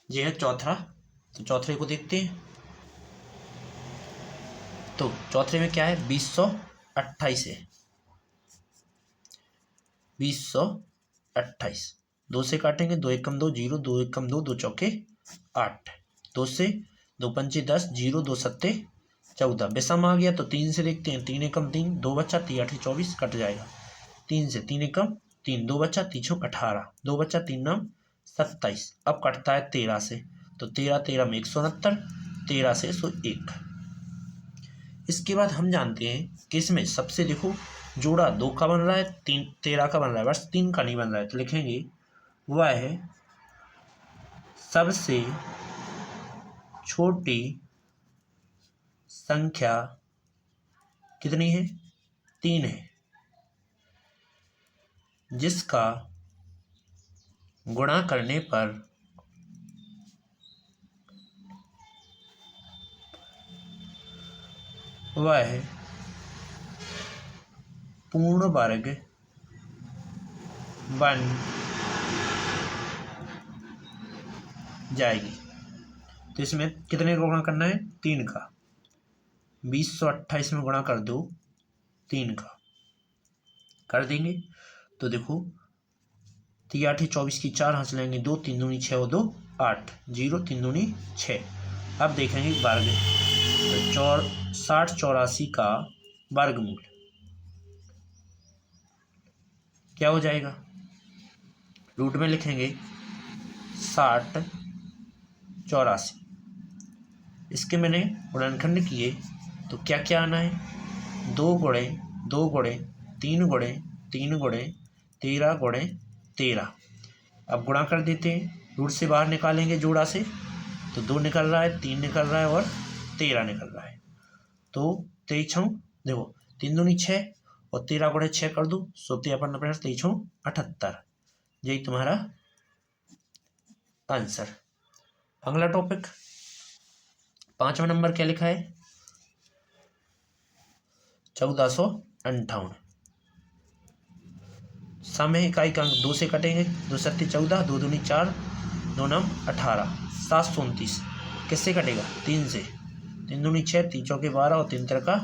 ये है 4था, तो चौथे को देखते हैं। तो चौथे में क्या है, 2028 है, 2028 28। 2 से काटेंगे, 2 एकम 2 0, 2 एकम 2, 2 चौके 8। 2 से 2 पंचे 10, 0 2 सत्ते 14। विषम आ गया तो 3 से देखते हैं, 3 एकम 3, 2 बच्चा 3 8 24 कट जाएगा। 3 से 3 एकम 3, 2 बच्चा 3 6 18, 2 बच्चा 3 9 27। अब कटता है 13 से, तो 13 13 में 169, 13 से 101। इसके बाद हम जानते हैं कि इसमें सबसे देखो जोड़ा 2 का बन रहा है, 13 का बन रहा है, बस 3 का नहीं बन रहा है। तो लिखेंगे वह है सबसे छोटी संख्या कितनी है? 3 है, जिसका गुणा करने पर वह पूर्ण वर्ग बन जाएगी। तो इसमें कितने का गुणा करना है? 3 का। 2028 में गुणा कर दो 3 का, कर देंगे तो देखो 3 8 24 की 4 हंस लेंगे, 2 3 दूनी 6 और 2 8, 0 3 दूनी 6। अब देखेंगे वर्ग, तो 60 84 का वर्गमूल क्या हो जाएगा? रूट में लिखेंगे 60 84। इसके मैंने गुणनखंड किए तो क्या क्या आना है? 2 गुणे 2 गुणे 3 गुणे 3 गुणे 13 गुणे 13। अब गुणा कर देते हैं, रूट से बाहर निकालेंगे जोड़ा से, तो 2 निकल रहा है, 3 निकल रहा है और 13 निकल रहा है। तो 23 छौ देखो 3 दूनी 6 और 13 गुणे 6 कर दो, 23 छौ 78। यही तुम्हारा आंसर। अगला टॉपिक 5वां नंबर क्या लिखा है? 1458। समय इकाई का अंक 2 से कटेंगे, 2 सत्ते 14, 2 दूनी 4, 2 9 18, 729। किससे कटेगा? 3 से। 3 दूनी 6, 3 चौके 12 और 3 का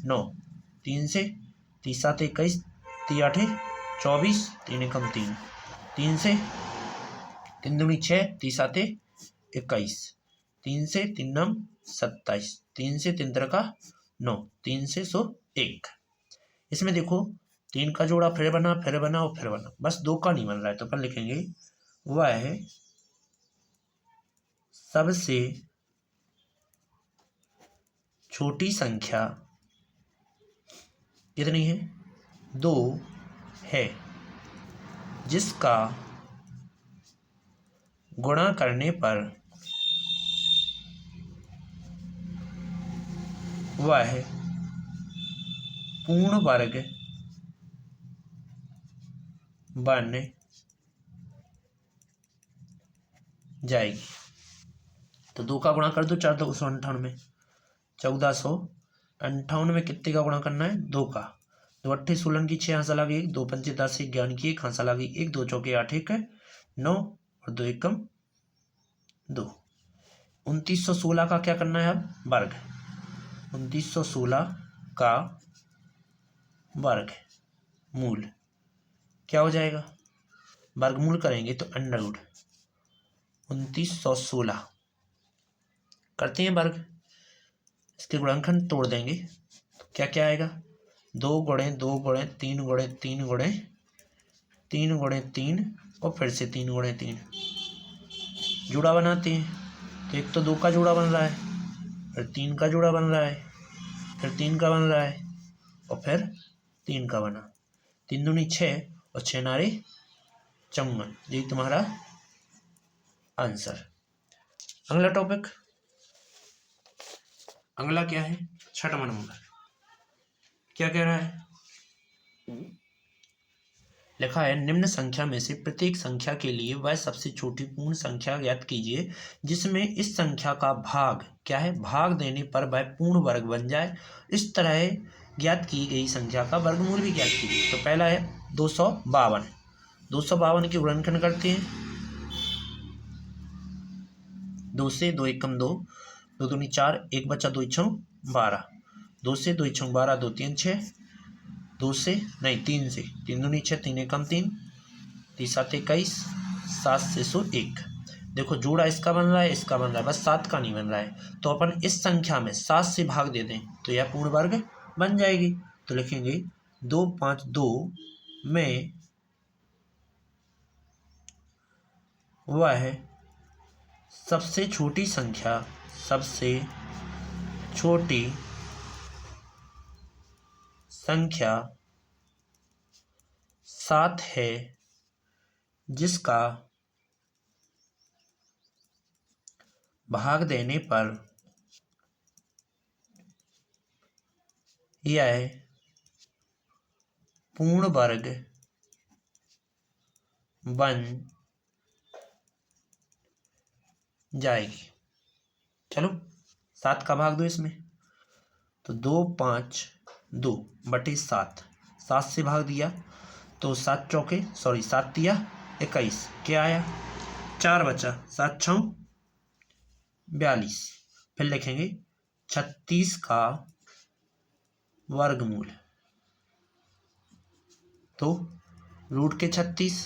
9। 3 से 3 7 21, 3 8 24, 3 एकम 3। 3 से 3 दूनी 6, 3 7 21, 3 से 3 9 27, 3 से 3 का 9, 3 से 101। इसमें देखो 3 का जोड़ा फिर बना और फिर बना, बस 2 का नहीं बन रहा है। तो अपन लिखेंगे वह है सबसे छोटी संख्या कितनी है? 2 है, जिसका गुणा करने पर वह पूर्ण वर्ग बन जाएगी। तो 2 का गुणा कर दो, 4 2 98, 1458 में कितने का गुणा करना है? 2 का। 2 8 16 की 6 हंसा लगी 1, 2 पंचे 10 11 की 1 हंसा लगी 1, 2 चौके 8 1 9 और 2 एकम 2। 2916 का क्या करना है? अब वर्ग। 2916 का वर्ग मूल क्या हो जाएगा? वर्गमूल करेंगे तो अंडर रूट 2916 करते हैं वर्ग। इसके गुणनखंड तोड़ देंगे तो क्या क्या आएगा? 2 गुणे 2 गुणे 3 गुणे 3 गुणे 3 गुणे 3 और फिर से 3 गुणे 3। जोड़ा बनाते हैं तो एक तो 2 का जोड़ा बन रहा है, फिर 3 का जोड़ा बन रहा है, फिर 3 का बन रहा है और फिर 3 का बना। 3 दूनी 6 और 6 नारे 54। यही तुम्हारा आंसर। अगला टॉपिक, अगला क्या है? 6वां नंबर क्या कह रहा है? लिखा है निम्न संख्या में से प्रत्येक संख्या के लिए वह सबसे छोटी पूर्ण संख्या ज्ञात कीजिए जिसमें इस संख्या का भाग क्या है? भाग देने पर वह पूर्ण वर्ग बन जाए। इस तरह ज्ञात की गई संख्या का वर्गमूल भी ज्ञात कीजिए। तो पहला है 252। 252 के गुणनखंड करते हैं। 2 से 2 एकम 2, 2 दूनी 4, 1 बचा 2 छौ 12, 2 से 2 छौ 12, 2 3 6, 2 से नहीं 3 से 3 दूनी 6, 3 एकम 3, 3 7 21, 7 से 101। देखो जोड़ा इसका बन रहा है, इसका बन रहा है, बस 7 का नहीं बन रहा है। तो अपन इस संख्या में 7 से भाग दे दें तो यह पूर्ण वर्ग बन जाएगी। तो लिखेंगे 2 5 2 में वह सबसे छोटी संख्या, सबसे छोटी संख्या 7 है जिसका भाग देने पर यह पूर्ण वर्ग बन जाएगी। चलो 7 का भाग दो इसमें, तो 2 5 2 बटे 7, 7 से भाग दिया तो 7 चौके 7 दिया 21, क्या आया 4 बचा, 7 6 42। फिर लिखेंगे 36 का वर्गमूल, तो रूट के 36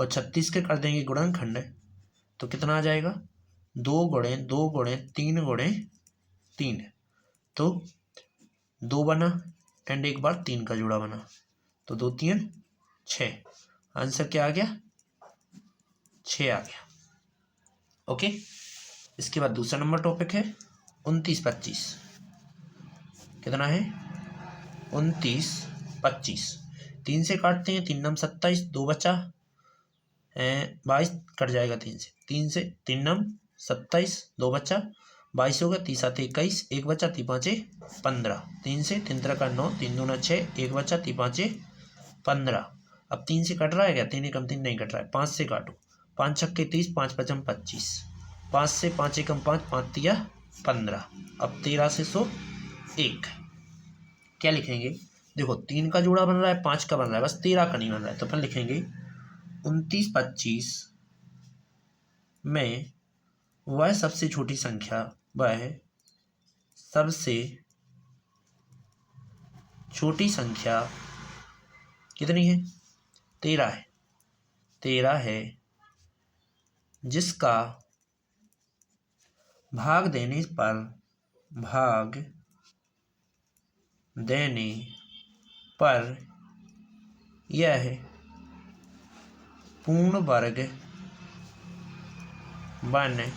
और 36 के कर देंगे गुणनखंड, तो कितना आ जाएगा 2 गुणे 2 गुणे 3 गुणे 3, तो 2 बना एंड एक बार 3 का जोड़ा बना, तो 2 3 6, आंसर क्या आ गया 6 आ गया। ओके, इसके बाद दूसरा नंबर टॉपिक है 29 25। कितना है 29 25, 3 से काटते हैं, 3 नम 27, 2 बचा 22, कट जाएगा 3 से, 3 नम 27, 2 बचा 22 होगा, 3 7 21, 1 बचा, 3 5 15, 3 से 3 3 का 9, 3 2 6, 1 बचा, 3 5 15। अब 3 से कट रहा है क्या, 3 एकम 3 नहीं कट रहा है, 5 से काटो, 5 छक्के 30, 5 पचम 25, 5 से 5 एकम 5, 5 तिया 15। अब 13 से 101, क्या लिखेंगे, देखो 3 का जोड़ा बन रहा है, 5 का बन रहा है, बस 13 का नहीं बन रहा है, तो अपन लिखेंगे 29 25 में वह सबसे छोटी संख्या, वह सबसे छोटी संख्या कितनी है 13 है, 13 है जिसका भाग देने पर यह पूर्ण वर्ग बन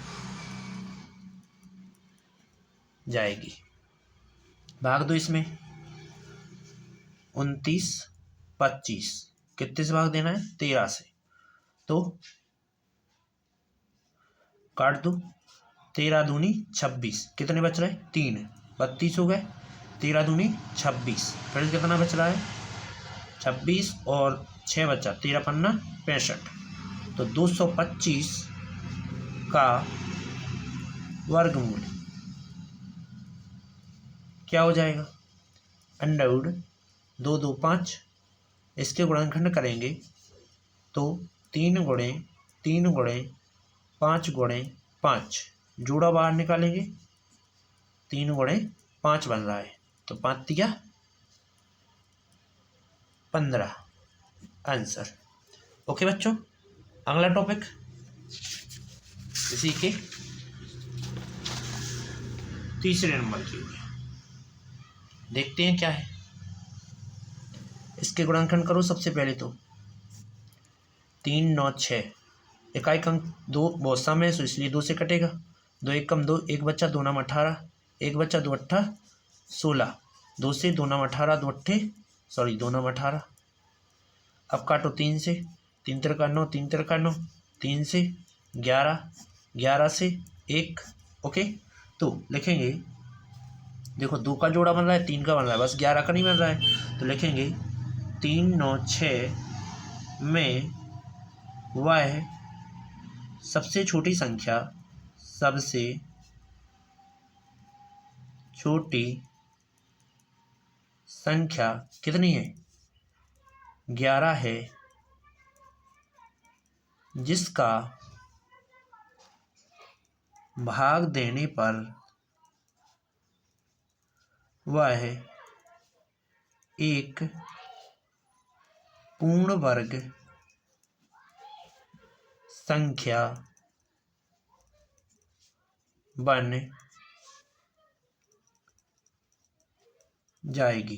जाएगी। भाग दो इसमें, 29 25 कितने से भाग देना है 13 से, तो काट दो, 13 दूनी 26, कितने बच रहे 3, 32 हो गए, 13 दूनी 26, फिर कितना बच रहा है 26 और 6 बचा, 13 पन्ना 65, तो 225 का वर्गमूल क्या हो जाएगा, अंडर 2 2 5, इसके गुणनखंड करेंगे तो 3 गुणे 3 गुणे 5 गुणे 5, जोड़ा बाहर निकालेंगे, 3 गुणे 5 बन रहा है, तो 5 तिया 15, आंसर। ओके बच्चों, अगला टॉपिक इसी के तीसरे नंबर की होगी, देखते हैं क्या है। इसके गुणनखंड करो सबसे पहले, तो 3 9 6, इकाई अंक 2 बहुत सम है, तो इसलिए 2 से कटेगा, 2 1 कम 2, 1 बच्चा, 2 नाम 18, 1 बच्चा, 2 8 16, 2 से 2 नाम 18, 2 नाम 18। अब काटो 3 से, 3 3 का 9, 3 3 का 9, 3 से 11, 11 से 1। ओके, तो लिखेंगे, देखो 2 का जोड़ा बन रहा है, 3 का बन रहा है, बस 11 का नहीं बन रहा है, तो लिखेंगे 3 9 6 में वह सबसे छोटी संख्या, सबसे छोटी संख्या कितनी है 11 है जिसका भाग देने पर वह एक पूर्ण वर्ग संख्या बन जाएगी।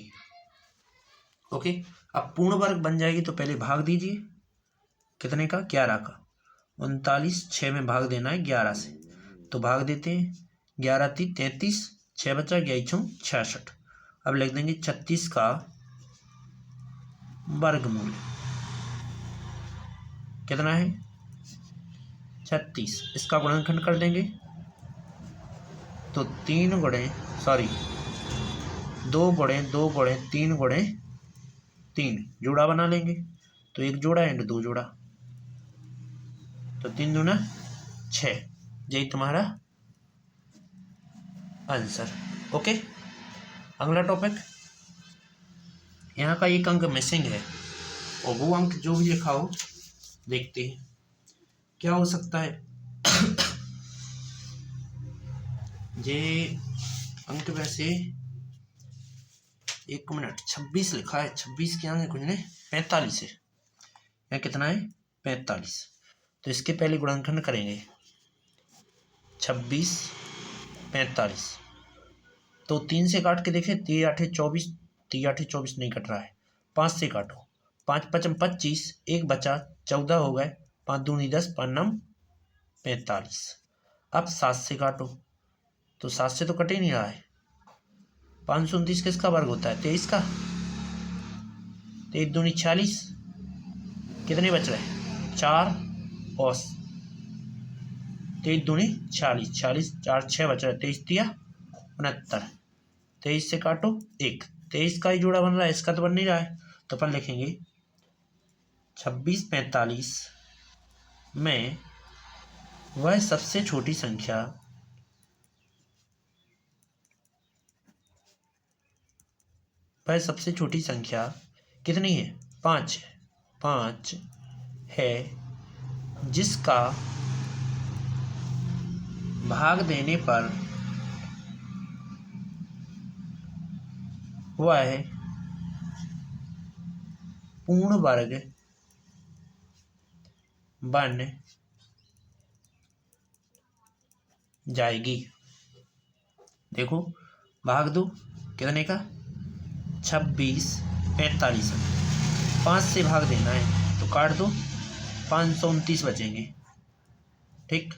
ओके, अब पूर्ण वर्ग बन जाएगी तो पहले भाग दीजिए, कितने का, 11 का। 39, 6 में भाग देना है 11 से, तो भाग देते हैं। 11 × 33, 6 बचा, 11 × 66। अब लिख देंगे 36 का वर्गमूल कितना है, 36। इसका गुणनखंड कर देंगे तो 2 × 3 × 3 जोड़ा बना लेंगे, तो 1 जोड़ा एंड 2 जोड़ा, तो 3 दूना 6। यही तुम्हारा आंसर। ओके, अगला टॉपिक, यहाँ का एक अंक मिसिंग है और वो अंक जो भी लिखा हो देखते हैं क्या हो सकता है। ये अंक वैसे 1 मिनट 26 लिखा है, 26 के आगे कुछ नहीं, 45 है। यहाँ कितना है, 45। तो इसके पहले गुणनखंड करेंगे, 26 45, तो 3 से काट के देखें, 3 × 8 = 24, 3 × 8 = 24 नहीं कट रहा है। 5 से काटो, 5 × 5 = 25, 1 बचा, 14 हो गए, 5 × 2 = 10, 5 × 9 = 45। अब 7 से काटो, तो 7 से तो कट ही नहीं रहा है। 529 किसका वर्ग होता है, 23 का। 23 × 2 = 46, कितने बच रहे, 4 और 23 × 2 = 40, 40 4 6 बच रहा है, 23 × 3 = 69। 23 से काटो 1, 23 का ही जोड़ा बन रहा है, इसका तो बन नहीं रहा है, तो अपन लिखेंगे 26 45 में वह सबसे छोटी संख्या कितनी है, 5 है, जिसका भाग देने पर वह पूर्ण वर्ग बन जाएगी। देखो, भाग दो कितने का, 26 45, 5 से भाग देना है तो काट दो, 529 बचेंगे। ठीक,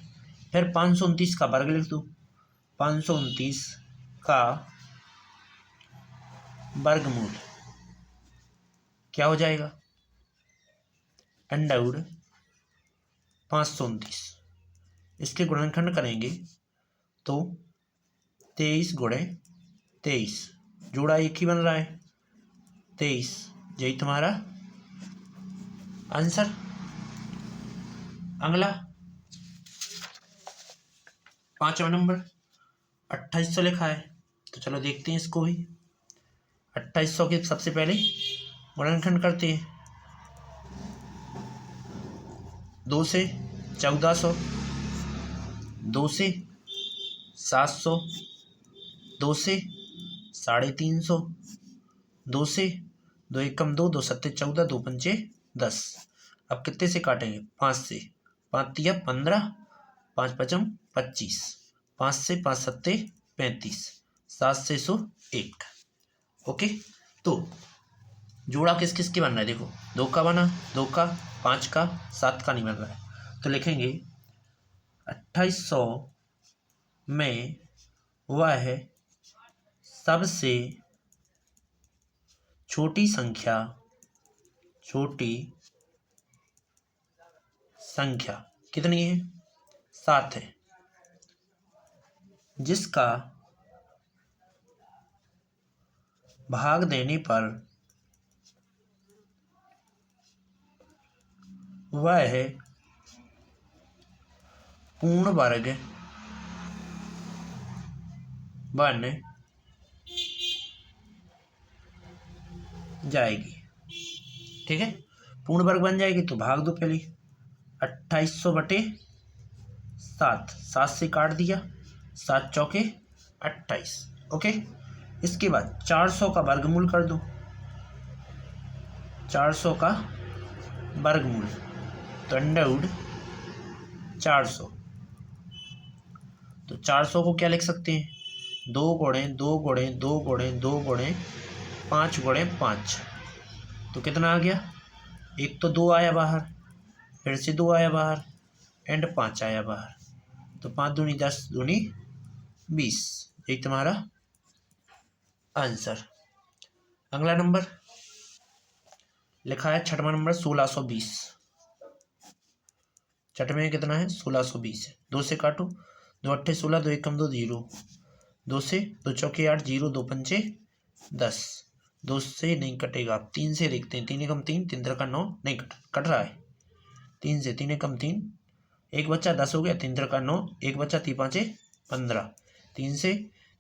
फिर 529 का वर्ग लिख दो, 529 का वर्गमूल क्या हो जाएगा, √ 529। इसके गुणनखंड करेंगे तो 23 × 23, जोड़ा एक ही बन रहा है, 23। यही तुम्हारा आंसर। अगला 5वां नंबर 2800 लिखा है, तो चलो देखते हैं इसको भी। 2800 के सबसे पहले गुणनखंड करते हैं, 2 से 1400, 2 से 700, 2 से 350, 2 से 2 × 2 = 2, 2 × 7 = 14, 2 × 5 = 10। अब कितने से काटेंगे, 5 से, 5 × 3 = 15, 5 × 5 = 25, 5 से 5 × 7 = 35, 7 से 101। ओके, तो जोड़ा किस किस के बन रहा है, देखो 2 का बना, 2 का, 5 का, 7 का नहीं बन रहा है, तो लिखेंगे 2800 में वह सबसे छोटी संख्या कितनी है, 7 है, जिसका भाग देने पर वह पूर्ण वर्ग बन जाएगी। ठीक है, पूर्ण वर्ग बन जाएगी तो भाग दो पहले, 2800 बटे 7, 7 से काट दिया, 7 चौके 28। ओके, इसके बाद 400 का वर्गमूल कर दो, 400 का वर्गमूल, तो √ 400। तो 400 को क्या लिख सकते हैं, 2 गुणे 2 गुणे 2 गुणे 2 गुणे 5 गुणे 5। तो कितना आ गया, एक तो 2 आया बाहर, फिर से 2 आया बाहर, एंड 5 आया बाहर। तो 5 दूनी 10 दूनी 20, यही तुम्हारा आंसर। अगला नंबर लिखा है छठवां नंबर 1620। छठ में कितना है, 1620 है। 2 से काटो, 2 अट्ठे 16, 2 एकम 2 0, 2 से 2 चौके 8, 0 2 पंचे 10, 2 से नहीं कटेगा। आप 3 से देखते हैं, 3 एकम 3, 3 का 9, नहीं कट रहा है। 3 से 3 एकम 3, एक बच्चा 10 हो गया, 3 का 9, एक बच्चा 3 पाँचे 15, 3 से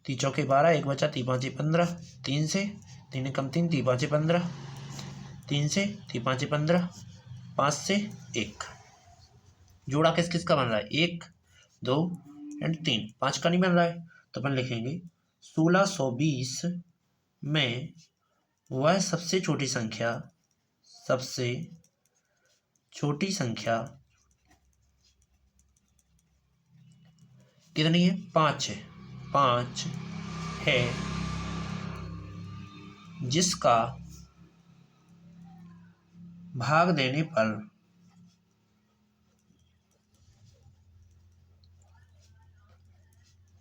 3 चौके 12, एक बच्चा 3 पाँचे 15, 3 से 3 एकम 3, 3 पाँचे 15, 3 से 3 पाँचे 15, 5 से 1। जोड़ा किस किस का बन रहा है, 1 2 एंड 3, 5 का नहीं बन रहा है। तो अपन लिखेंगे 1620 में वह सबसे छोटी संख्या कितनी है, 5 है, 5 है, जिसका भाग देने पर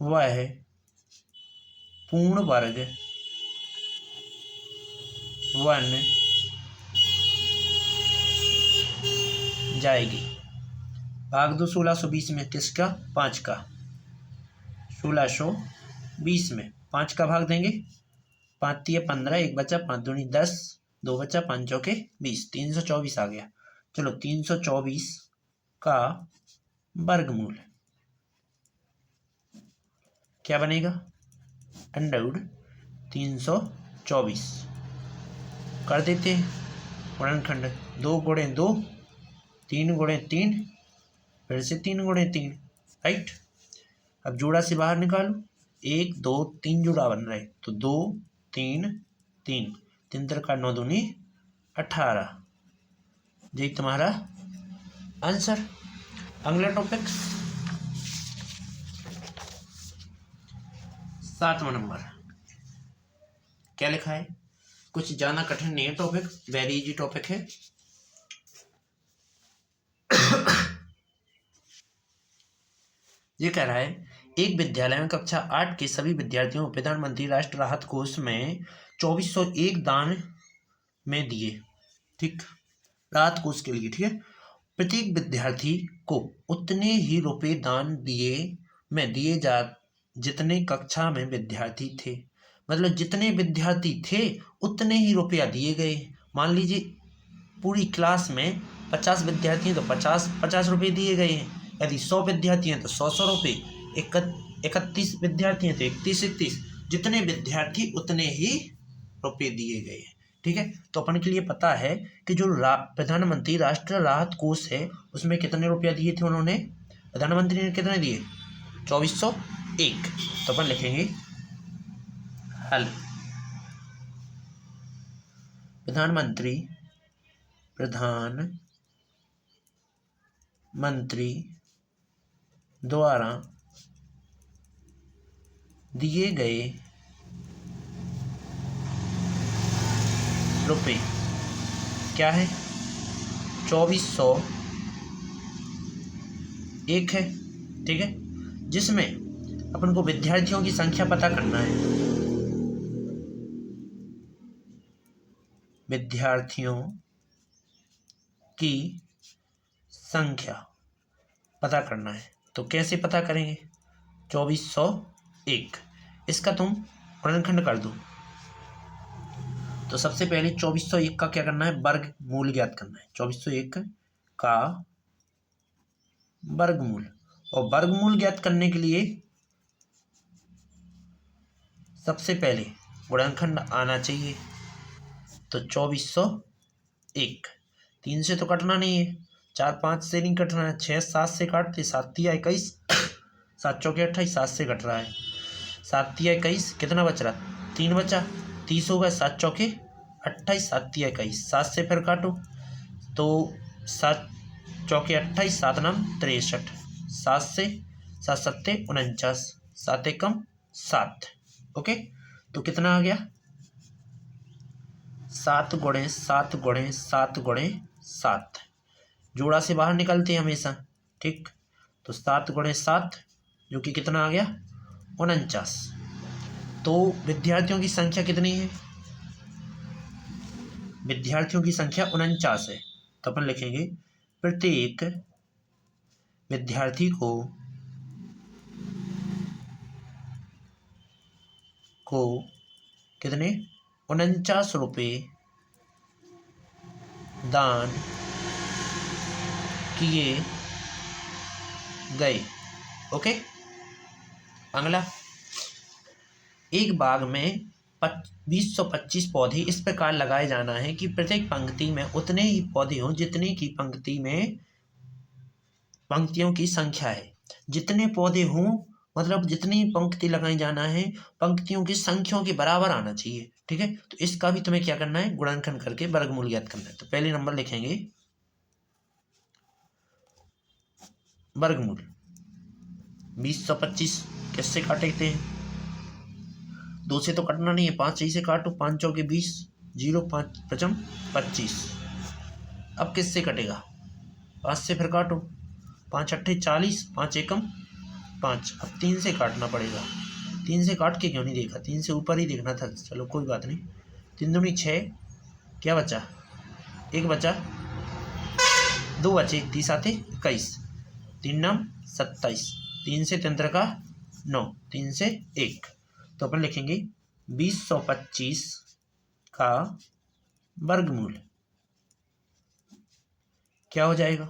वह पूर्ण वर्ग बन जाएगी। भाग दो 1620 में, किसका, 5 का। 1620 में 5 का भाग देंगे, 5 तिया 15, एक बचा 5 दूनी 10, 2 बचा 5 चौके 20, 324 आ गया। चलो 324 का वर्गमूल क्या बनेगा, अंडरवुड 324 कर देते हैं गुणनखंड। 2 गुणे 2, 3 गुणे 3, फिर से 3 गुणे 3, राइट। अब जोड़ा से बाहर निकालो, 1 2 3 जोड़ा बन रहा है, तो 2 3 3, 3 का 9 दूनी 18, यही तुम्हारा आंसर। अगला टॉपिक 7वां नंबर क्या लिखा है, कुछ ज्यादा कठिन नहीं है टॉपिक, वेरी इजी टॉपिक है। ये कह रहा है, एक विद्यालय में कक्षा 8 के सभी विद्यार्थियों को प्रधानमंत्री राष्ट्र राहत कोष में 2401 दान में दिए, ठीक, राहत कोष के लिए, ठीक है। प्रत्येक विद्यार्थी को उतने ही रुपए दान दिए जा जितने कक्षा में विद्यार्थी थे। मतलब जितने विद्यार्थी थे उतने ही रुपया दिए गए। मान लीजिए पूरी क्लास में 50 विद्यार्थी हैं तो 50 रुपये दिए गए हैं। यदि 100 विद्यार्थी हैं तो 100 रुपये, 31 विद्यार्थी हैं तो 31, जितने विद्यार्थी उतने ही रुपये दिए गए हैं, ठीक है। तो अपन के लिए पता है कि जो प्रधानमंत्री राष्ट्र राहत कोष है उसमें कितने रुपया दिए थे उन्होंने, प्रधानमंत्री ने कितने दिए, 2401। तो अपन लिखेंगे हल, प्रधानमंत्री द्वारा दिए गए रुपए क्या है, 2401 है, ठीक है। जिसमें अपन को विद्यार्थियों की संख्या पता करना है, विद्यार्थियों की संख्या पता करना है। तो कैसे पता करेंगे, 2401, इसका तुम गुणनखंड कर दो। तो सबसे पहले 2401 का क्या करना है, वर्गमूल ज्ञात करना है। 2401 का वर्गमूल, और वर्गमूल ज्ञात करने के लिए सबसे पहले गुणनखंड आना चाहिए। तो 2401, 3 से तो कटना नहीं है, 4 5 से नहीं कटना है, 6 7 से काटते, 7 तिया 21, 7 चौके 28, 7 से कट रहा है, 7 तिया 21, कितना बच रहा, 3 बचा, 30 हो गए, 7 चौके 28, 7 तिया 21, 7 से फिर काटो, तो 7 चौके 28, 7 नाम 63, 7 से 7 सत्ते 49, 7 एकम 7। ओके, तो कितना आ गया 7 गुणे 7 गुणे 7 गुणे 7। जोड़ा से बाहर निकलते हैं हमेशा, ठीक। तो 7 गुणे 7 जो कि कितना आ गया 49। तो विद्यार्थियों की संख्या कितनी है, विद्यार्थियों की संख्या 49 है। तो अपन लिखेंगे प्रत्येक विद्यार्थी को कितने 49 रुपये दान किए गए। ओके, अगला, एक बाग में 225 पौधे इस प्रकार लगाए जाना है कि प्रत्येक पंक्ति में उतने ही पौधे हों जितने की पंक्ति में पंक्तियों की संख्या है। जितने पौधे हों मतलब जितनी पंक्ति लगाई जाना है पंक्तियों की संख्याओं के बराबर आना चाहिए, ठीक है। तो इसका भी तुम्हें क्या करना है, गुणनखंड करके वर्गमूल ज्ञात करना है। तो पहले नंबर लिखेंगे वर्गमूल 225 किससे काटते हैं, 2 से तो कटना नहीं है, 5 से काटो, 5 चौके 20, 0 5 पचम 25। अब किससे कटेगा, 5 से फिर काटो, 5 अट्ठे 40, 5 एकम 5। अब 3 से काटना पड़ेगा, 3 से काट के क्यों नहीं देखा, 3 से ऊपर ही देखना था, चलो कोई बात नहीं। 3 दूनी 6, क्या बचा 1 बचा, 2 बचे, 30 आते 21, 3 नाम 27, 3 से 3 का 9, 3 से 1। तो अपन लिखेंगे 225 का वर्गमूल क्या हो जाएगा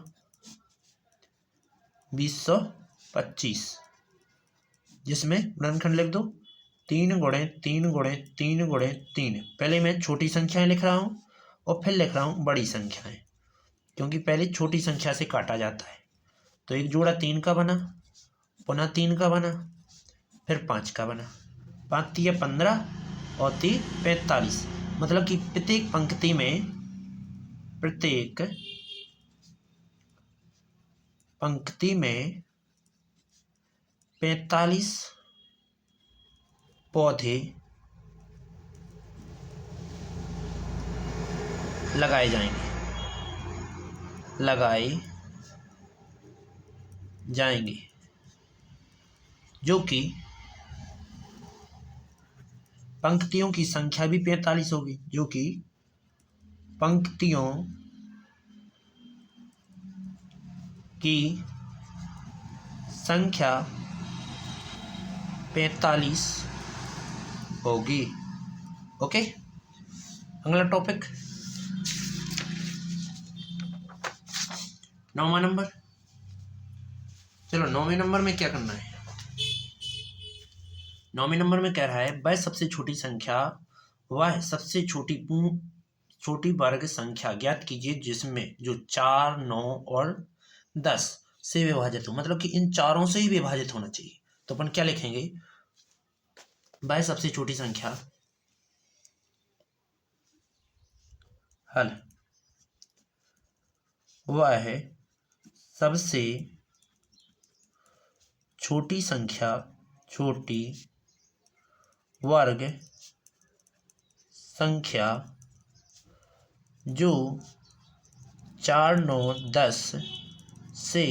225, जिसमें गुणनखंड लिख दो 3 गुणे 3 गुणे 3 गुणे 3। पहले मैं छोटी संख्याएं लिख रहा हूँ और फिर लिख रहा हूँ बड़ी संख्याएं, क्योंकि पहले छोटी संख्या से काटा जाता है। तो एक जोड़ा 3 का बना, पुनः 3 का बना, फिर 5 का बना, 5 तिया 15 और 3 45। मतलब कि प्रत्येक पंक्ति में 45 पौधे लगाए जाएंगे, जो कि पंक्तियों की संख्या भी 45 होगी, जो कि पंक्तियों की संख्या 45 होगी। ओके, अगला टॉपिक 9वां नंबर। चलो 9वें नंबर में क्या करना है, 9वें नंबर में कह रहा है वह सबसे छोटी संख्या, वह सबसे छोटी वर्ग संख्या ज्ञात कीजिए जिसमें जो 4, 9 और 10 से विभाजित हो। मतलब कि इन चारों से ही विभाजित होना चाहिए। तो अपन क्या लिखेंगे, वह सबसे छोटी संख्या हल, वह सबसे छोटी संख्या छोटी वर्ग संख्या जो 4, 9, 10 से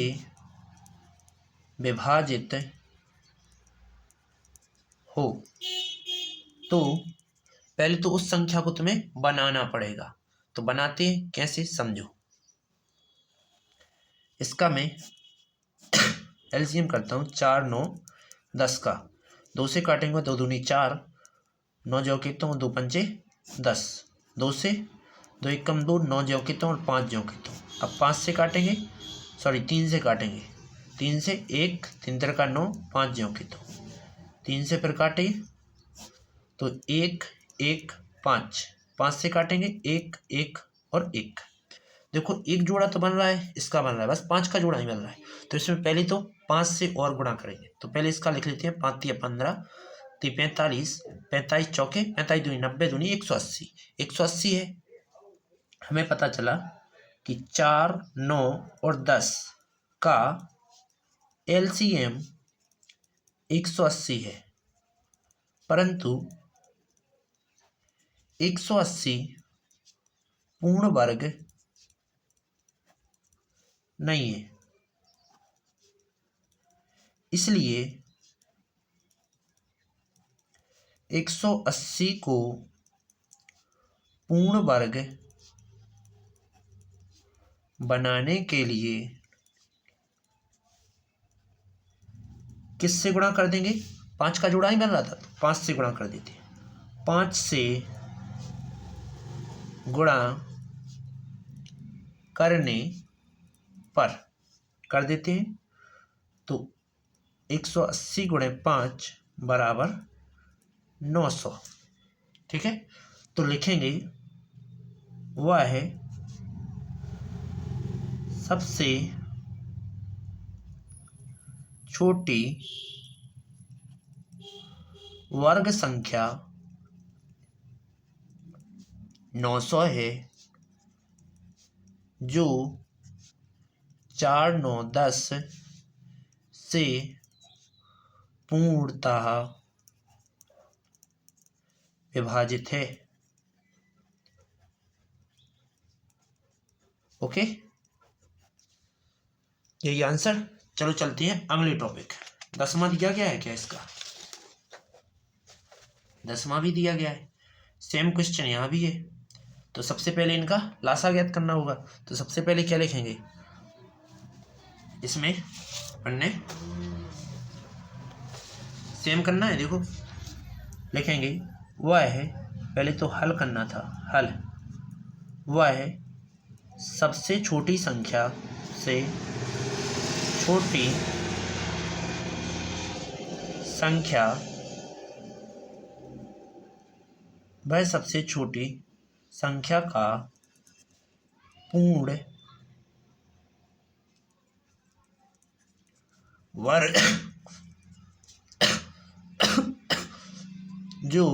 विभाजित हो। तो पहले तो उस संख्या को तुम्हें बनाना पड़ेगा। तो बनाते हैं कैसे, समझो। इसका मैं एलसीएम करता हूँ, 4, 9, 10 का 2 से काटेंगे, 2 दूनी 4, 9 ज्यों कितों 2 पंचे 10, 2 से 2 एकम 2, 9 ज्यों कितों और 5 ज्यों कितों। अब 5 से काटेंगे, सॉरी 3 से काटेंगे, 3 से 1, 3 का 9, 5 ज्यों कितों, 3 से फिर काटेंगे तो 1, 1, 5, 5 से काटेंगे 1, 1 और 1। देखो एक जोड़ा तो बन रहा है, इसका बन रहा है, बस 5 का जोड़ा ही बन रहा है। तो इसमें पहले तो 5 से और गुणा करेंगे। तो पहले इसका लिख लेते हैं, 5 तिया 15, 45, 45 चौके 45 दूनी 90 दूनी 180, 180 है। हमें पता चला कि 4, 9 और 10 का LCM 180 है, परंतु 180 पूर्ण वर्ग नहीं है, इसलिए 180 को पूर्ण वर्ग बनाने के लिए किससे गुणा कर देंगे? 5 का जोड़ा ही बन रहा था, तो 5 से गुणा कर देते हैं। 5 से गुणा करने पर कर देते हैं, तो 180 गुणे 5 बराबर 900। ठीक है, तो लिखेंगे वह है सबसे छोटी वर्ग संख्या 900 है, जो 4, 9, 10 से पूर्णतः विभाजित है। ओके, यही आंसर। चलो चलते हैं अगले टॉपिक। 10वां दिया गया है क्या? इसका 10वां भी दिया गया है, सेम क्वेश्चन यहाँ भी है। तो सबसे पहले इनका लासा ज्ञात करना होगा। तो सबसे पहले क्या लिखेंगे इसमें? पढ़ने सेम करना है। देखो लिखेंगे वह है, पहले तो हल करना था, हल वह है सबसे छोटी संख्या से छोटी संख्या, वह सबसे छोटी संख्या का पूर्ण वर्ग जो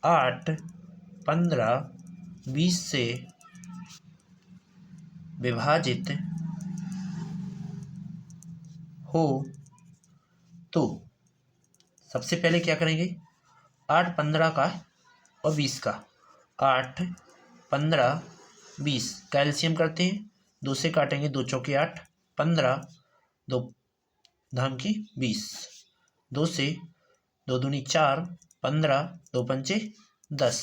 8, 15, 20 से विभाजित हो। तो सबसे पहले क्या करेंगे? 8, 15 का और 20 का। 8, 15, 20 का एलसीएम करते हैं, 2 से काटेंगे, 2 चौके 8, 15, 2 धाम की 20, 2 से 2 दूनी 4, 15, 2 पंचे 10,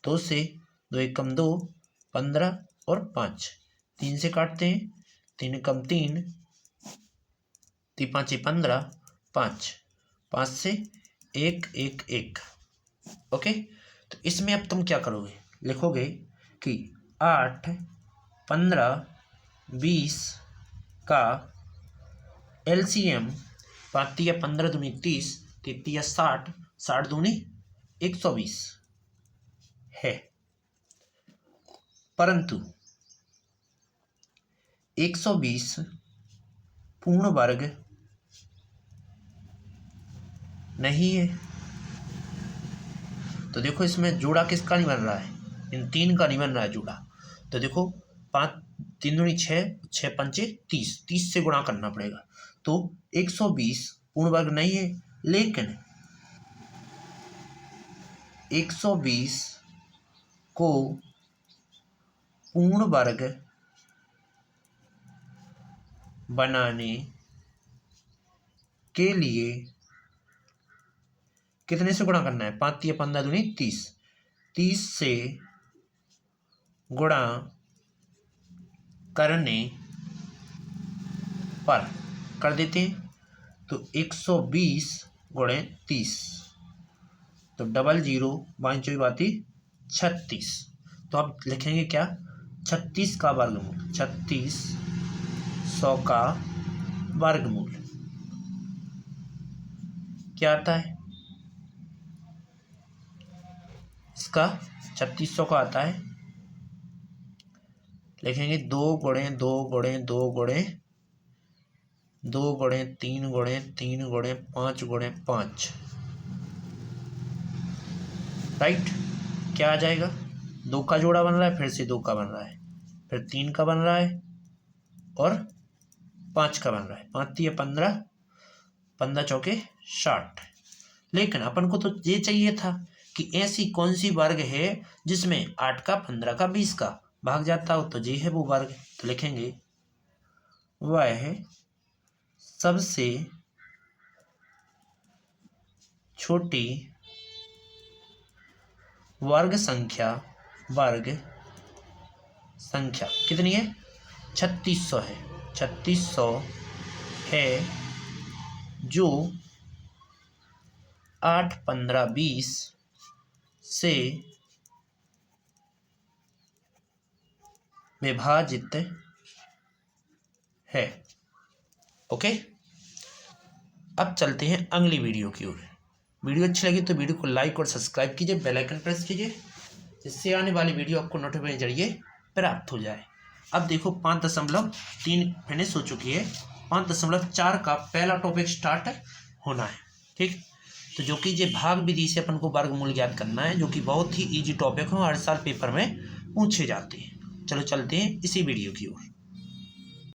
2 से 2 एक कम 2, 15 और 5, 3 से काटते हैं, 3 कम 3, 3 5 15, 5, 5 से 1 1 1। ओके, तो इसमें अब तुम क्या करोगे? लिखोगे कि 8, 15, 20 का एलसीएम 5 या 15 दूनी 30, 33 या 60, 60 दूनी 120 है, परंतु 120 पूर्ण वर्ग नहीं है। तो देखो इसमें जोड़ा किसका नहीं बन रहा है? इन 3 का नहीं बन रहा है जोड़ा। तो देखो 5, 3 दूनी 6, 6 पंचे 30, 30 से गुणा करना पड़ेगा। तो 120 पूर्ण वर्ग नहीं है, लेकिन 120 को पूर्ण वर्ग बनाने के लिए कितने से गुणा करना है? 5 या 15 दूनी 30, 30 से गुणा करने पर कर देते हैं। तो 120 गुणे 30, तो 00 5 बाती 36। तो अब लिखेंगे क्या? 36 का वर्गमूल, 36 100 का वर्गमूल क्या आता है? इसका 3600 का आता है, लिखेंगे 2 गुणे 2 गुणे 2 गुणे 2 गुणे 3 गुणे 3 गुणे 5 गुणे 5। राइट, क्या आ जाएगा? 2 का जोड़ा बन रहा है, फिर से 2 का बन रहा है, फिर 3 का बन रहा है और 5 का बन रहा है, 5 तिया 15, 15 चौके 60। लेकिन अपन को तो ये चाहिए था कि ऐसी कौन सी वर्ग है जिसमें 8 का 15 का 20 का भाग जाता हो, तो ये है वो वर्ग। तो लिखेंगे वह सबसे छोटी वर्ग संख्या कितनी है? 3600 है, 3600 है, जो 8, 15, 20 से विभाजित है। ओके, अब चलते हैं अगली वीडियो की ओर। वीडियो अच्छी लगी तो वीडियो को लाइक और सब्सक्राइब कीजिए, बेल आइकन प्रेस कीजिए, जिससे आने वाली वीडियो आपको नोटिफिकेशन के जरिए प्राप्त हो जाए। अब देखो 5.3 फिनिश हो चुकी है, 5.4 का पहला टॉपिक स्टार्ट होना है। ठीक, तो जो कि ये भाग विधि से अपन को वर्गमूल ज्ञात करना है, जो कि बहुत ही इजी टॉपिक हो, हर साल पेपर में पूछे जाते हैं। चलो चलते हैं इसी वीडियो की ओर।